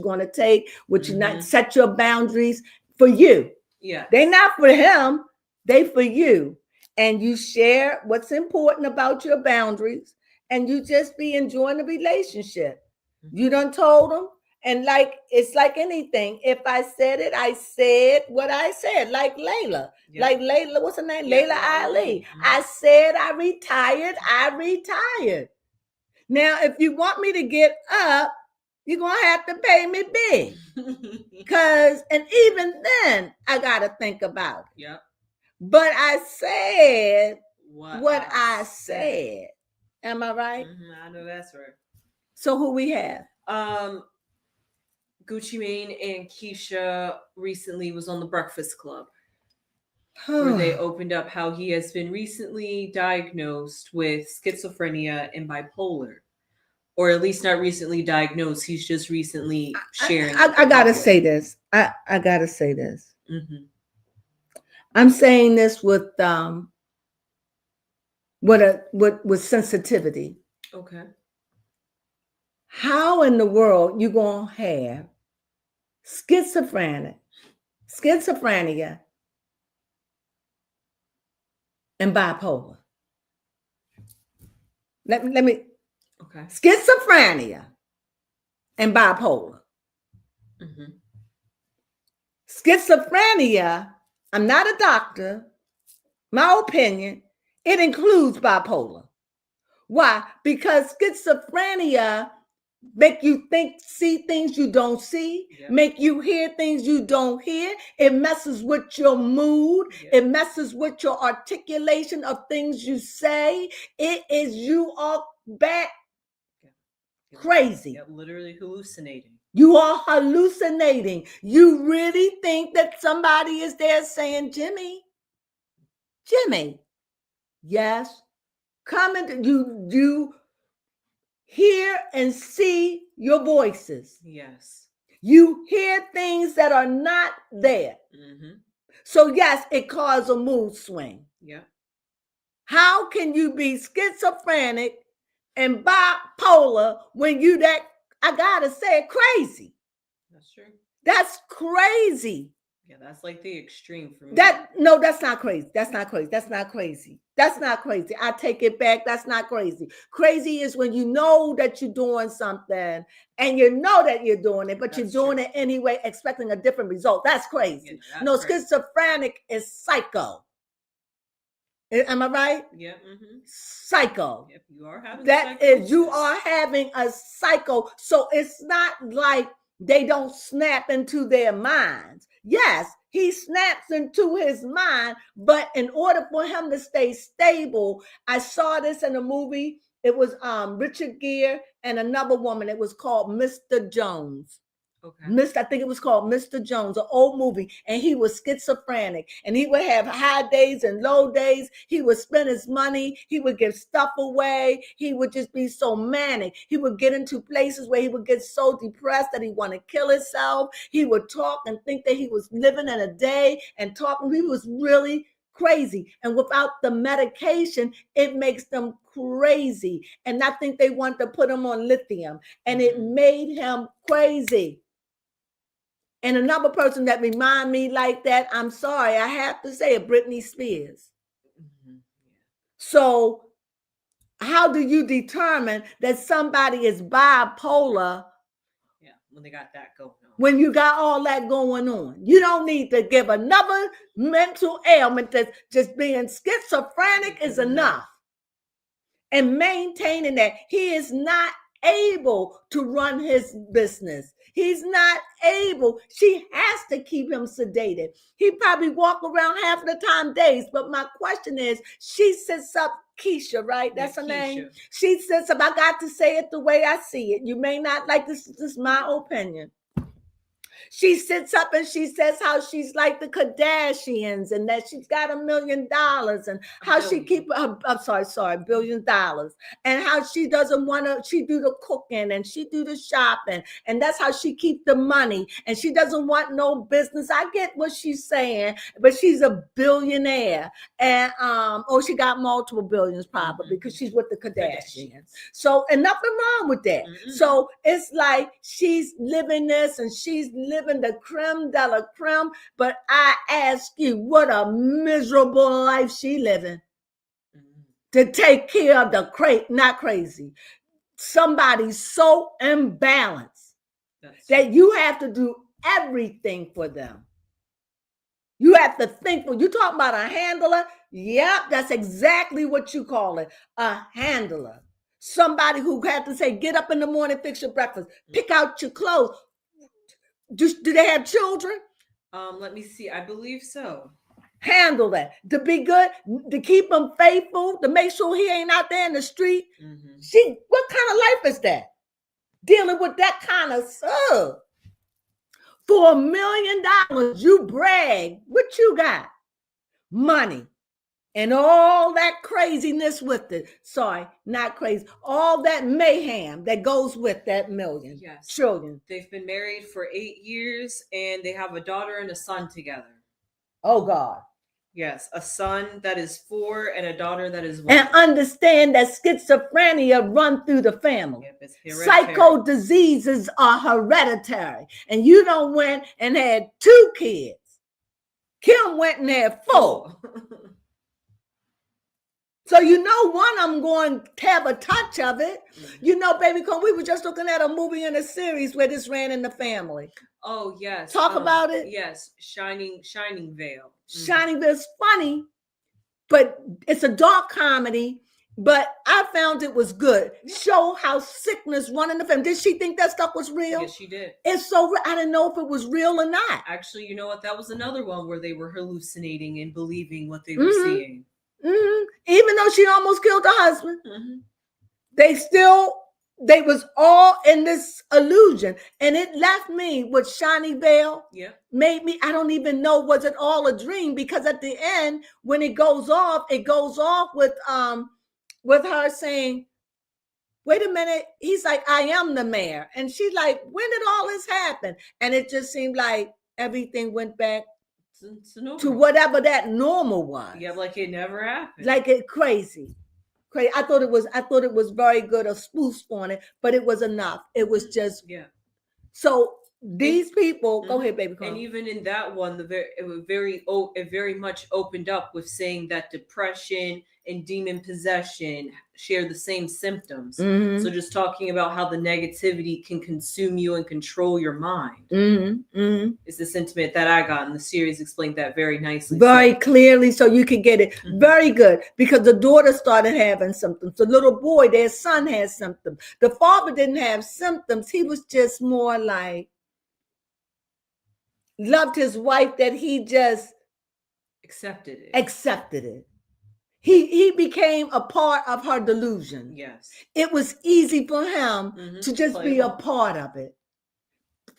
going to take, what you not. Mhm. Set your boundaries for you. Yeah. They're not for him. They for you. And you share what's important about your boundaries, and you just be enjoying the relationship. You done told them. And like it's like anything. If I said it, I said what I said. Like Layla. Yep. Like Layla, what's her name? Yep. Layla Ali. Mhm. I said I retired. I retired. Now, if you want me to get up, you're going to have to pay me big. Because, and even then, I got to think about it. Yep. But I said what I said. said. Am I right? Mm-hmm, I know that's right. So who we have? Gucci Mane and Keisha recently was on the Breakfast Club, where they opened up how he has been recently diagnosed with schizophrenia and bipolar, or at least not recently diagnosed. He's just recently sharing. I gotta say this. I gotta say this. Mm-hmm. I'm saying this with with sensitivity. Okay. How in the world you gonna have schizophrenia, and bipolar? Let me. Okay. Schizophrenia and bipolar. Mm-hmm. Schizophrenia, I'm not a doctor. My opinion, it includes bipolar. Why? Because schizophrenia make you think, see things you don't see, make you hear things you don't hear. It messes with your mood. It messes with your articulation of things you say. It is, you are back crazy. Literally hallucinating. You are hallucinating. You really think that somebody is there saying, Jimmy, yes, come into you hear and see your voices. Yes. You hear things that are not there. Mm-hmm. So yes, it caused a mood swing. Yeah. How can you be schizophrenic and bipolar when you that, I gotta say, crazy? That's true. That's crazy. Yeah, that's like the extreme for me. No, that's not crazy. That's not crazy. That's not crazy. That's not crazy. I take it back. That's not crazy. Crazy is when you know that you're doing something and you know that you're doing it, but you're doing it anyway, expecting a different result. That's crazy. Yeah, no, schizophrenic is psycho. Am I right? Yeah. Mm-hmm. Psycho. Yep, you are having that is, you are having a psycho. So it's not like they don't snap into their minds. Yes, he snaps into his mind, but in order for him to stay stable, I saw this in a movie. It was Richard Gere and another woman. It was called Mr. Jones. I think it was called Mr. Jones, an old movie, and he was schizophrenic, and he would have high days and low days. He would spend his money. He would give stuff away. He would just be so manic. He would get into places where he would get so depressed that he wanted to kill himself. He would talk and think that he was living in a day and talking. He was really crazy. And without the medication, it makes them crazy. And I think they want to put him on lithium, and it made him crazy. And another person that remind me like that, I'm sorry, I have to say it, Britney Spears. So how do you determine that somebody is bipolar? Yeah, when they got that going on. When you got all that going on. You don't need to give another mental ailment that's just being schizophrenic is enough. And maintaining that he is not able to run his business. He's not able. She has to keep him sedated. He probably walk around half the time dazed. But my question is, she sits up, Keisha, right? That's her name. She sits up. I got to say it the way I see it. You may not like this. This is my opinion. She sits up and she says how she's like the Kardashians and that she's got $1 million and how she keep $1 billion and how she doesn't want to, she do the cooking and she do the shopping and that's how she keep the money and she doesn't want no business. I get what she's saying, but she's a billionaire and she got multiple billions probably because she's with the Kardashians. So and nothing wrong with that. So it's like she's living this and she's living the creme de la creme, but I ask you, what a miserable life she living to take care of the not crazy. Somebody so imbalanced that you have to do everything for them. You have to think for, you talking about a handler? Yep, that's exactly what you call it, a handler. Somebody who had to say, get up in the morning, fix your breakfast, pick out your clothes. Do they have children? Let me see. I believe so. Handle that. To be good, to keep him faithful, to make sure he ain't out there in the street. What kind of life is that? Dealing with that kind of stuff. For $1 million, you brag. What you got? Money. And all that craziness with it. Sorry, not crazy. All that mayhem that goes with that million. Yes. Trillion. They've been married for 8 years and they have a daughter and a son together. Oh, God. Yes, a son that is 4 and a daughter that is 1. And understand that schizophrenia run through the family. Yep, psycho diseases are hereditary. And you don't went and had 2 kids. Kim went and had 4. So you know one of them going to have a touch of it. You know, baby, we were just looking at a movie and a series where this ran in the family. Oh, yes. Talk about it. Yes, Shining Vale. Shining Vale is funny, but it's a dark comedy. But I found it was good. Show how sickness run in the family. Did she think that stuff was real? Yes, she did. It's so I didn't know if it was real or not. Actually, you know what? That was another one where they were hallucinating and believing what they were seeing. Even though she almost killed her husband, they was all in this illusion. And it left me with Shiny Vale. Yeah. Made me, I don't even know, was it all a dream? Because at the end, when it goes off with her saying, wait a minute, he's like, I am the mayor. And she's like, when did all this happen? And it just seemed like everything went back to whatever that normal was. Yeah, like it never happened. Like it crazy. I thought it was very good, a spoof on it, but it was enough. It was just So these people, go ahead, baby. And even in that one, it very much opened up with saying that depression and demon possession share the same symptoms. So just talking about how the negativity can consume you and control your mind. It's the sentiment that I got, and the series explained that very nicely. Very clearly, so you can get it. Very good, because the daughter started having symptoms. The little boy, their son, had symptoms. The father didn't have symptoms. He was just more like, loved his wife, that he just accepted it. He became a part of her delusion. Yes. It was easy for him to just be a part of it.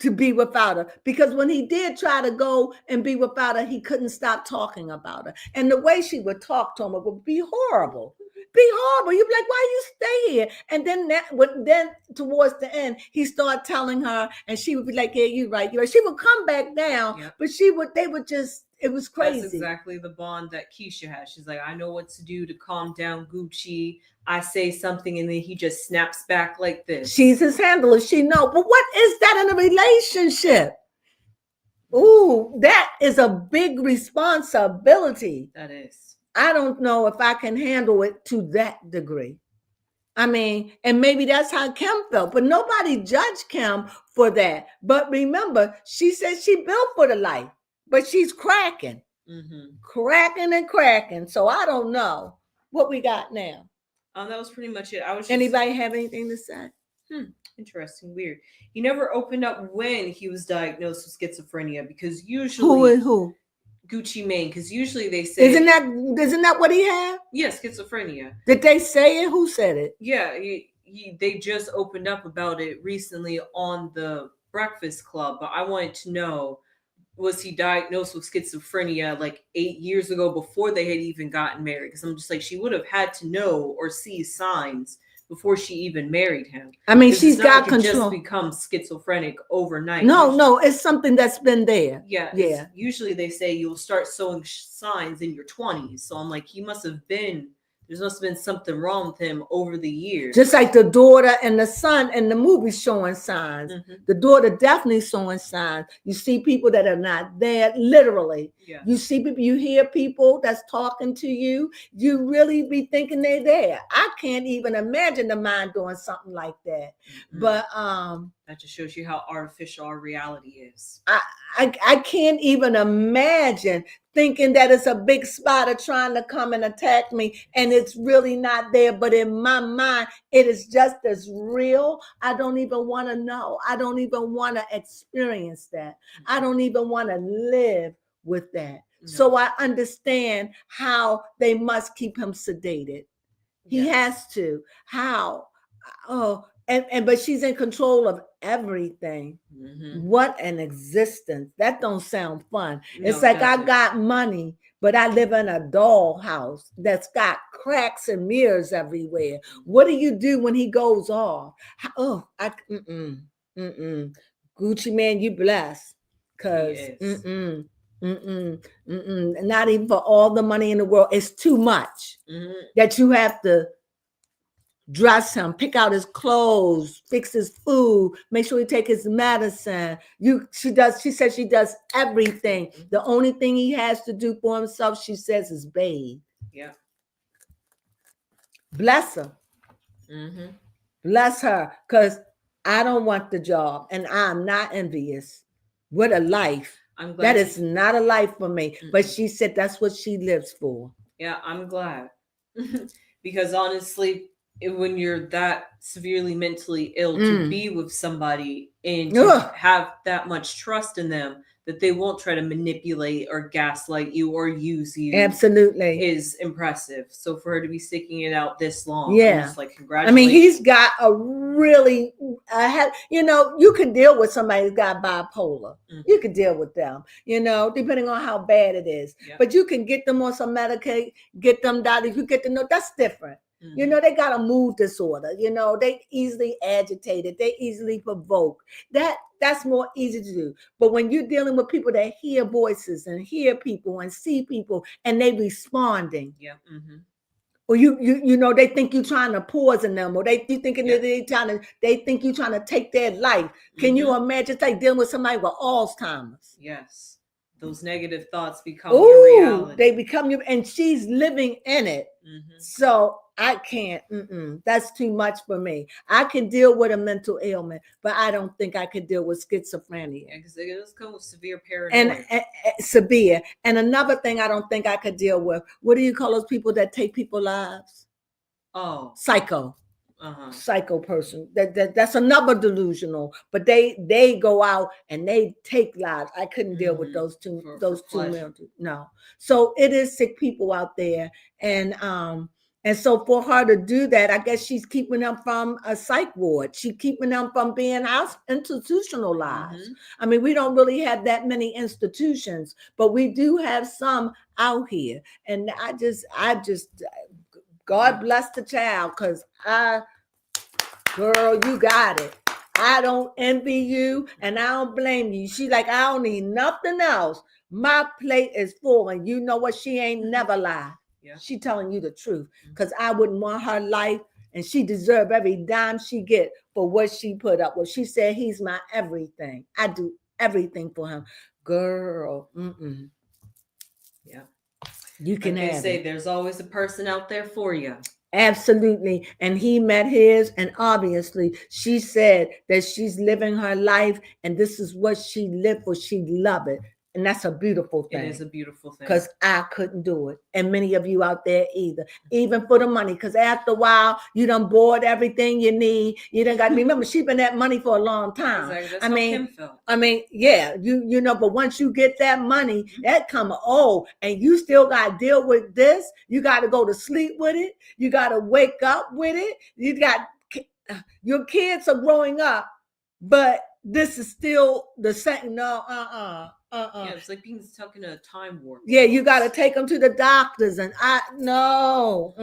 to be without her, because when he did try to go and be without her, he couldn't stop talking about her. And the way she would talk to him would be horrible. Be horrible. You'd be like, why you stay here? And then towards the end, he started telling her, and she would be like, yeah, you're right. You're right. She would come back down, Yep. but they would just, it was crazy. That's exactly the bond that Keisha has. She's like, I know what to do to calm down Gucci. I say something and then he just snaps back like this. She's his handler. She know. But what is that in a relationship? Ooh, that is a big responsibility. That is. I don't know if I can handle it to that degree. I mean, and maybe that's how Kim felt, but nobody judged Kim for that. But remember, she said she built for the life, but she's cracking, cracking and cracking. So I don't know what we got now. That was pretty much it. Anybody have anything to say? Interesting, weird. He never opened up when he was diagnosed with schizophrenia, because usually who Gucci Mane, because usually they say isn't that what he had? Yeah, schizophrenia. Did they say it? Who said it? Yeah, they just opened up about it recently on the Breakfast Club, but I wanted to know, was he diagnosed with schizophrenia like 8 years ago before they had even gotten married? Because I'm just like, she would have had to know or see signs before she even married him. I mean, she's got control. Just become schizophrenic overnight. No, it's something that's been there. Yeah. Usually they say you'll start showing signs in your 20s. So I'm like, there must have been something wrong with him over the years. Just like the daughter and the son in the movie showing signs. The daughter definitely showing signs. You see people that are not there, literally. Yeah. You see people, you hear people that's talking to you. You really be thinking they're there. I can't even imagine the mind doing something like that. But that just shows you how artificial our reality is. I can't even imagine thinking that it's a big spider trying to come and attack me, and it's really not there. But in my mind, it is just as real. I don't even want to know. I don't even want to experience that. I don't even want to live with that. No. So I understand how they must keep him sedated. He has to. How? Oh, but she's in control of everything. What an existence. That don't sound fun. It's like I got money, but I live in a dollhouse that's got cracks and mirrors everywhere. What do you do when he goes off? Gucci Mane, you blessed. Because not even for all the money in the world. It's too much that you have to dress him, pick out his clothes, fix his food, make sure he take his medicine. She says she does everything. The only thing he has to do for himself, she says, is bathe. Yeah. Bless her. Bless her, because I don't want the job, and I'm not envious. What a life. That is not a life for me. But she said that's what she lives for. Yeah, I'm glad. Because honestly, when you're that severely mentally ill, to be with somebody and to have that much trust in them that they won't try to manipulate or gaslight you or use you, absolutely, is impressive. So for her to be sticking it out this long, I'm just like, congratulations. I mean, he's got a really, you can deal with somebody who's got bipolar. You can deal with them, depending on how bad it is. But you can get them on some Medicaid, get them died. You get to know that's different. They got a mood disorder. They easily agitated. They easily provoke. That's more easy to do. But when you're dealing with people that hear voices and hear people and see people and they responding, or they think you're trying to poison them, or they think you're trying to take their life. Can you imagine? It's like dealing with somebody with Alzheimer's? Yes. Those negative thoughts become your reality. They become your, and she's living in it. So I can't. That's too much for me. I can deal with a mental ailment, but I don't think I could deal with schizophrenia. Yeah, because it does come with severe paranoia. And severe. And another thing I don't think I could deal with. What do you call those people that take people's lives? Oh, psycho. Psycho person. That's another delusional. But they go out and they take lives. I couldn't deal with those two. No. So it is sick people out there, and And so for her to do that, I guess she's keeping them from a psych ward. She's keeping them from being institutionalized. Mhm. I mean, we don't really have that many institutions, but we do have some out here. And God bless the child, because girl, you got it. I don't envy you and I don't blame you. She like, I don't need nothing else. My plate is full. And you know what? She ain't never lied. Yeah. She telling you the truth, because I wouldn't want her life, and she deserve every dime she get for what she put up with. She said, he's my everything. I do everything for him. Girl, Yeah. you can Like they have say, it. there's always a person out there for you. Absolutely. And he met his, and obviously she said that she's living her life, and this is what she lived for. She love it. And that's a beautiful thing. It is a beautiful thing. Because I couldn't do it. And many of you out there either. Even for the money. Because after a while, you done bought everything you need. You done got, remember, she been that money for a long time. Exactly. That's how Kim felt. I mean, yeah, you know, but once you get that money, that come, and you still got to deal with this. You got to go to sleep with it. You got to wake up with it. You got, your kids are growing up, but this is still the same. No, Yeah, it's like being stuck in a time warp. Yeah, you got to take them to the doctors, and no.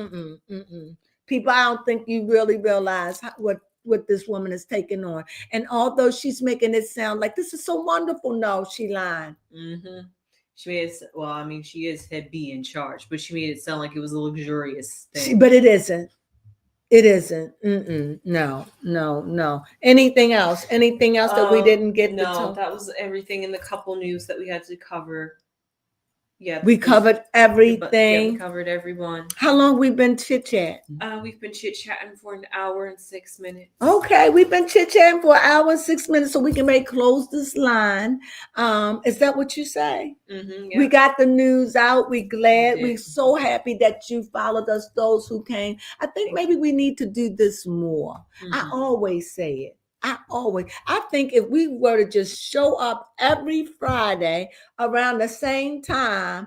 People, I don't think you really realize what this woman is taking on. And although she's making it sound like this is so wonderful, no, she lying. She made it, well, I mean, she is head B in charge, but she made it sound like it was a luxurious thing. But it isn't. It isn't. No. Anything else? Anything else that we didn't get? No, that was everything in the couple news that we had to cover. Yeah, we covered everything. Yeah, we covered everyone. How long we been chit-chatting? We've been chit-chatting for an hour and 6 minutes. Okay, we've been chit-chatting for an hour and 6 minutes, so we can make close this line. Is that what you say? Yeah. We got the news out. We glad. We're so happy that you followed us, those who came. I think maybe we need to do this more. I always say it. I think if we were to just show up every Friday around the same time,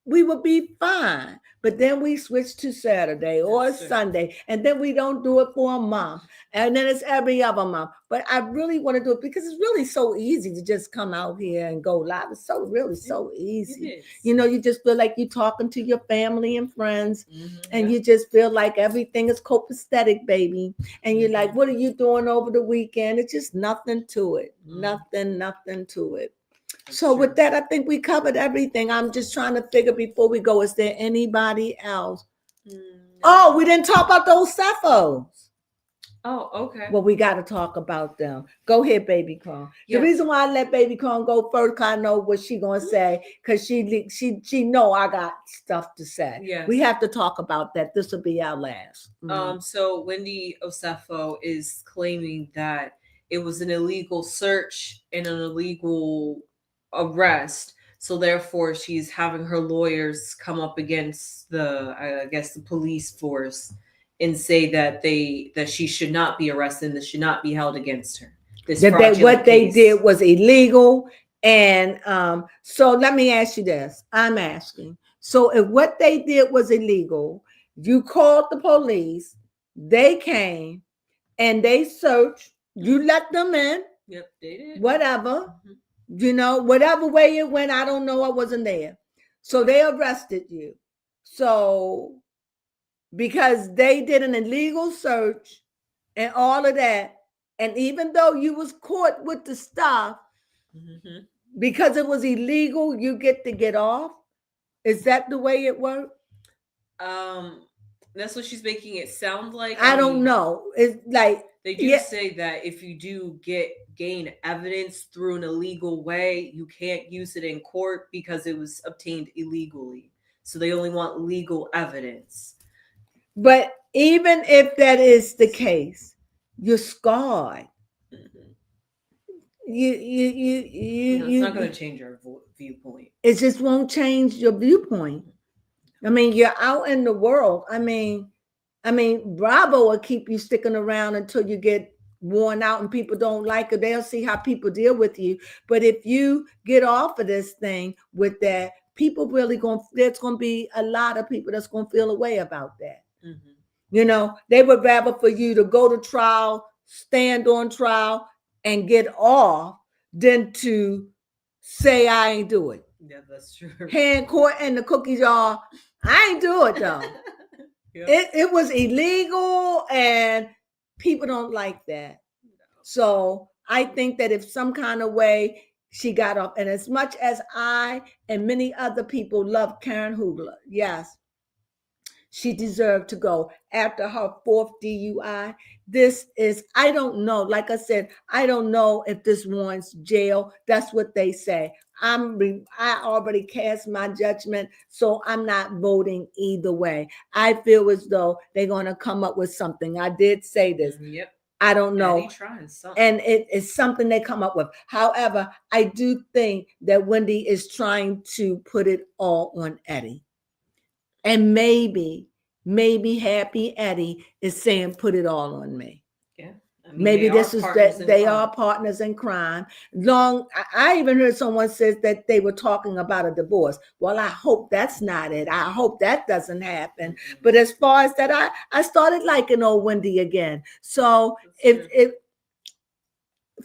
we would be fine. But then we switch to Saturday or Sunday, and then we don't do it for a month. And then it's every other month. But I really want to do it because it's really so easy to just come out here and go live. It's so easy. It is. You know, you just feel like you're talking to your family and friends, and you just feel like everything is copacetic, baby. And you're like, what are you doing over the weekend? It's just nothing to it. Nothing to it. So with that, I think we covered everything. I'm just trying to figure before we go, is there anybody else? No. Oh, we didn't talk about those Cephos. Oh, okay. Well, we got to talk about them. Go ahead, Baby Corn. Yes. The reason why I let Baby Corn go first, because I know what she going to say, because she know I got stuff to say. Yes. We have to talk about that. This will be our last. So Wendy Osefo is claiming that it was an illegal search and an illegal arrest. So therefore, she's having her lawyers come up against the police force and say that she should not be arrested and this should not be held against her. What they did was illegal. And so let me ask you this. I'm asking. So if what they did was illegal, you called the police, they came and they searched, you let them in. Yep, they did. Whatever. You know, whatever way it went, I don't know. I wasn't there. So they arrested you. So because they did an illegal search and all of that, and even though you was caught with the stuff, because it was illegal, you get off. Is that the way it worked? That's what she's making it sound like. I don't know. It's like they do say that if you do gain evidence through an illegal way, you can't use it in court because it was obtained illegally. So they only want legal evidence. But even if that is the case, you're scarred. It's not going to change your viewpoint. It just won't change your viewpoint. I mean, you're out in the world. I mean, Bravo will keep you sticking around until you get worn out and people don't like it. They'll see how people deal with you. But if you get off of this thing with that, people really there's going to be a lot of people that's going to feel a way about that. You know, they would rather for you to go to trial, stand on trial, and get off than to say I ain't do it. Yeah, that's true. Hand court and the cookies are, I ain't do it though. Yep. It was illegal and people don't like that. So I think that if some kind of way she got off, and as much as I and many other people love Karen Hugler, yes, she deserved to go after her fourth DUI. This is, I don't know. Like I said, I don't know if this warrants jail. That's what they say. I already cast my judgment, so I'm not voting either way. I feel as though they're going to come up with something. I did say this. Yep. I don't know. And it is something they come up with. However, I do think that Wendy is trying to put it all on Eddie. And maybe Happy Eddie is saying, put it all on me. Yeah. I mean, maybe this is that they are partners in crime. I even heard someone says that they were talking about a divorce. Well, I hope that's not it. I hope that doesn't happen. Mm-hmm. But as far as that, I started liking old Wendy again. So if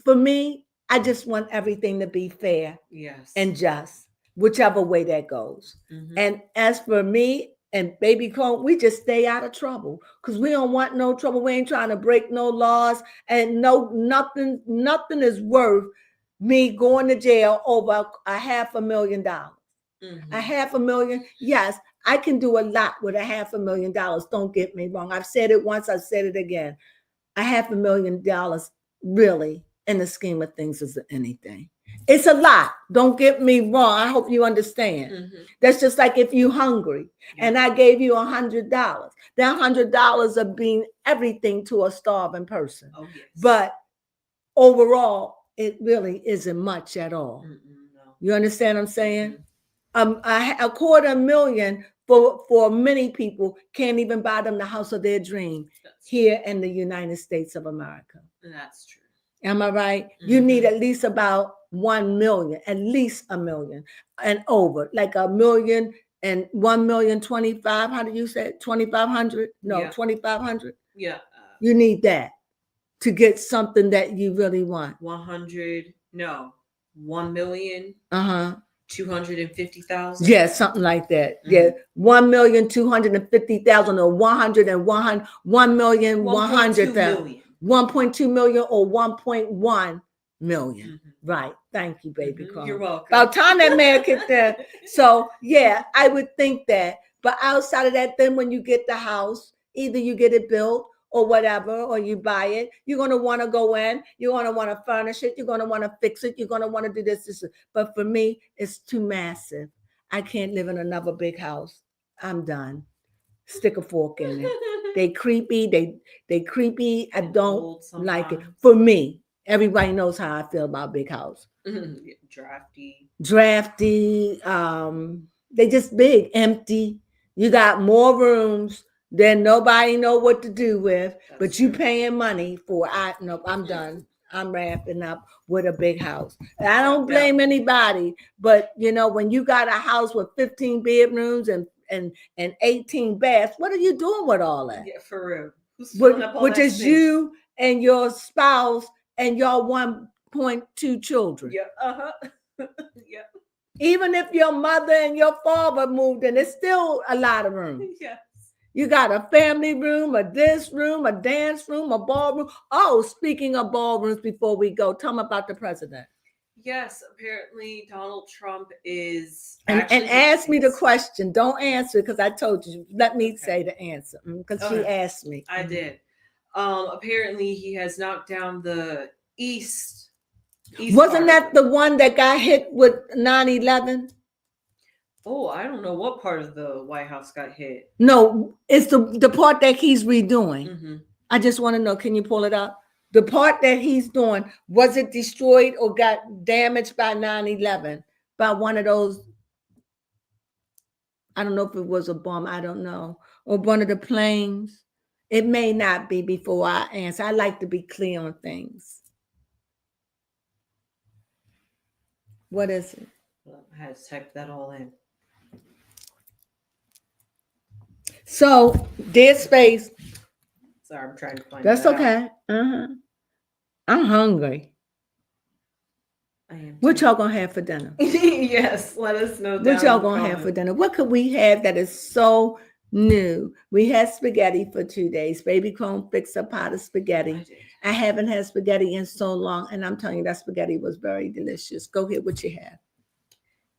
for me, I just want everything to be fair, yes, and just, whichever way that goes. Mm-hmm. And as for me and Baby Cone, we just stay out of trouble because we don't want no trouble. We ain't trying to break no laws, and nothing is worth me going to jail over $500,000. Mm-hmm. $500,000, yes, I can do a lot with $500,000. Don't get me wrong. I've said it once, I've said it again. $500,000 really, in the scheme of things, is anything. It's a lot. Don't get me wrong. I hope you understand. Mm-hmm. That's just like if you're hungry, yeah, and I gave you $100. That $100 of being everything to a starving person. Oh, yes. But overall, it really isn't much at all. No. You understand what I'm saying? Mm-hmm. $250,000 for many people can't even buy them the house of their dream here in the United States of America. That's true. Am I right? Mm-hmm. You need at least about 1 million, at least $1 million and over, like $1 million and 1,025,000. How do you say it? 2,500? No, yeah. 2,500. Yeah. You need that to get something that you really want. 100? No, 1 million. 250,000. Yeah, something like that. Mm-hmm. Yeah, 1,250,000 or 1,100,000. 1.2 million or 1.1 million. Mm-hmm. Right. Thank you, baby. Mm-hmm. You're welcome. About time that man kicked there. So yeah, I would think that. But outside of that, then when you get the house, either you get it built or whatever, or you buy it, you're going to want to go in, you're going to want to furnish it, you're going to want to fix it, you're going to want to do this. But for me, it's too massive. I can't live in another big house. I'm done. Stick a fork in it. They creepy. They creepy. I don't like it. For me, everybody knows how I feel about big house. Drafty. They just big, empty. You got more rooms than nobody know what to do with. That's but you paying money for. Nope, I'm done. I'm wrapping up with a big house. I don't blame anybody, but you know, when you got a house with 15 bedrooms and 18 baths, what are you doing with all that? Yeah, for real. Who's filling up all that space? You and your spouse and your 1.2 children. Yeah. Yeah. Even if your mother and your father moved in, it's still a lot of room. Yes. You got a family room, a this room, a dance room, a ballroom. Oh, speaking of ballrooms, before we go, tell me about the president. Yes, apparently Donald Trump is. And ask me the question. Don't answer because I told you. Let me say the answer because she asked me. I did. Apparently, he has knocked down the East. Wasn't that the one that got hit with 9/11? Oh, I don't know what part of the White House got hit. No, it's the part that he's redoing. Mm-hmm. I just want to know, can you pull it up? The part that he's doing, was it destroyed or got damaged by 9/11? By one of those, I don't know if it was a bomb, I don't know. Or one of the planes. It may not be before I answer. I like to be clear on things. What is it? Well, I had to type that all in. So, dead space. Sorry, I'm trying to find That's that out. okay. I'm hungry. I am What too. y'all gonna have for dinner? Yes, let us know What down y'all in the gonna have for comments. dinner? What could we have that is so new? We had spaghetti for 2 days. Baby Cone fixed a pot of I spaghetti. did. I haven't had spaghetti in so long, and I'm telling you that spaghetti was very delicious. Go ahead, what you have?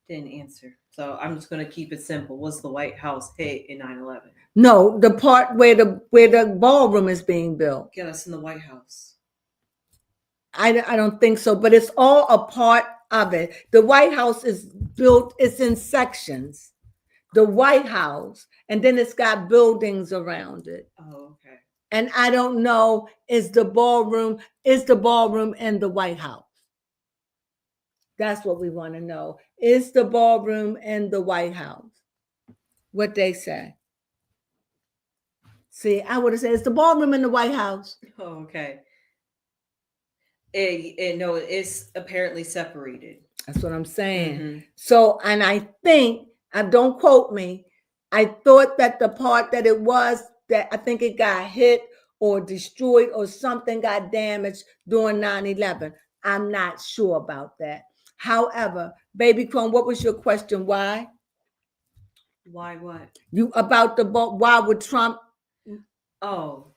Didn't answer. So I'm just gonna keep it simple. Was the White House hit in 9/11? No, the part where the ballroom is being built. Get us in the White House. I don't think so, but it's all a part of it. The White House is built, it's in sections. The White House, and then it's got buildings around it. Oh, okay. And I don't know, is the ballroom in the White House? That's what we want to know. Is the ballroom in the White House? What they say. See, I would have said, is the ballroom in the White House? Oh, okay. No, it's apparently separated. That's what I'm saying. Mm-hmm. So, and I think, don't quote me, I thought that the part that it was, that I think it got hit or destroyed or something got damaged during 9/11. I'm not sure about that. However, Baby Chrome, what was your question? Why? Why what? You about the why would Trump? Oh,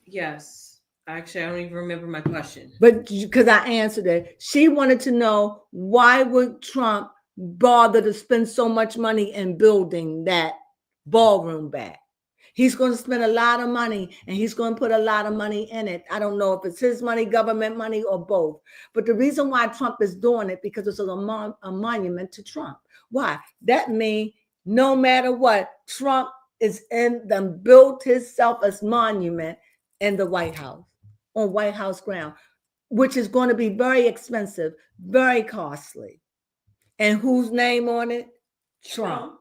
yes. Actually, I don't even remember my question. But because I answered it, she wanted to know why would Trump bother to spend so much money in building that ballroom back? He's going to spend a lot of money and he's going to put a lot of money in it. I don't know if it's his money, government money, or both. But the reason why Trump is doing it because it's a monument to Trump. Why? That means no matter what, Trump is in them built himself as monument in the White House, on White House ground, which is going to be very expensive, very costly. And whose name on it? Trump.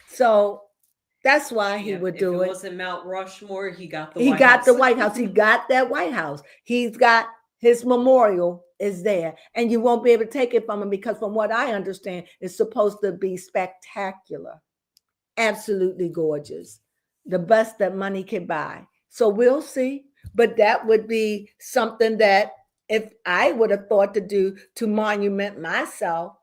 So that's why he would do If it. it wasn't Mount Rushmore, he got the He White got House. the White House. He got that White House. He's got his memorial is there. And you won't be able to take it from him because from what I understand, it's supposed to be spectacular. Absolutely gorgeous. The best that money can buy. So we'll see. But that would be something that if I would have thought to do to monument myself,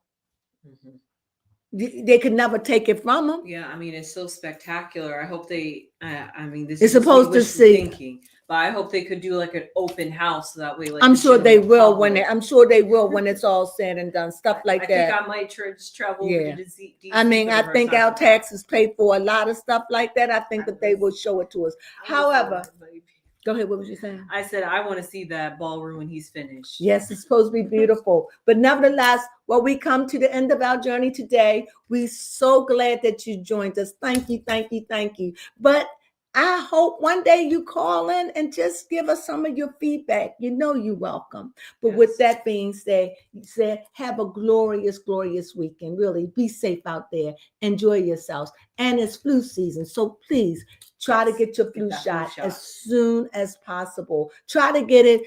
they could never take it from them. Yeah, I mean, it's so spectacular. I hope they, I mean, this It's is supposed to see. thinking, but I hope they could do like an open house so that way, like I'm the sure they general will when public- I'm sure they will when it's all said and done. Stuff like I that. think I might just travel over Yeah. to DC. I mean, for I the think first our time. taxes pay for a lot of stuff like that. I think that they will show it to us. However, go ahead. What was you saying? I said I want to see that ballroom when he's finished. Yes, it's supposed to be beautiful. But nevertheless, well, we come to the end of our journey today. We're so glad that you joined us. Thank you, thank you, thank you. But I hope one day you call in and just give us some of your feedback. You know you're welcome. But Yes. with that being said, have a glorious, glorious weekend. Really, be safe out there. Enjoy yourselves. And it's flu season, so please try to get your flu shot as soon as possible. Try to get it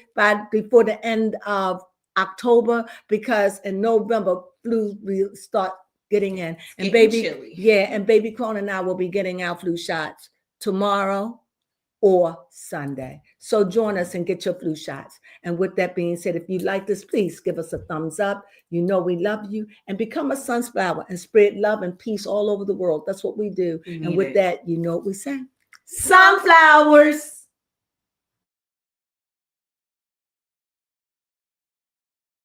before the end of October because in November flu will start getting in. And baby, chilly. yeah, and baby Crone and I will be getting our flu shots tomorrow or Sunday. So join us and get your flu shots. And with that being said, if you like this, please give us a thumbs up. You know we love you. And become a sunflower and spread love and peace all over the world. That's what we do. And with that, you know what we say. Sunflowers.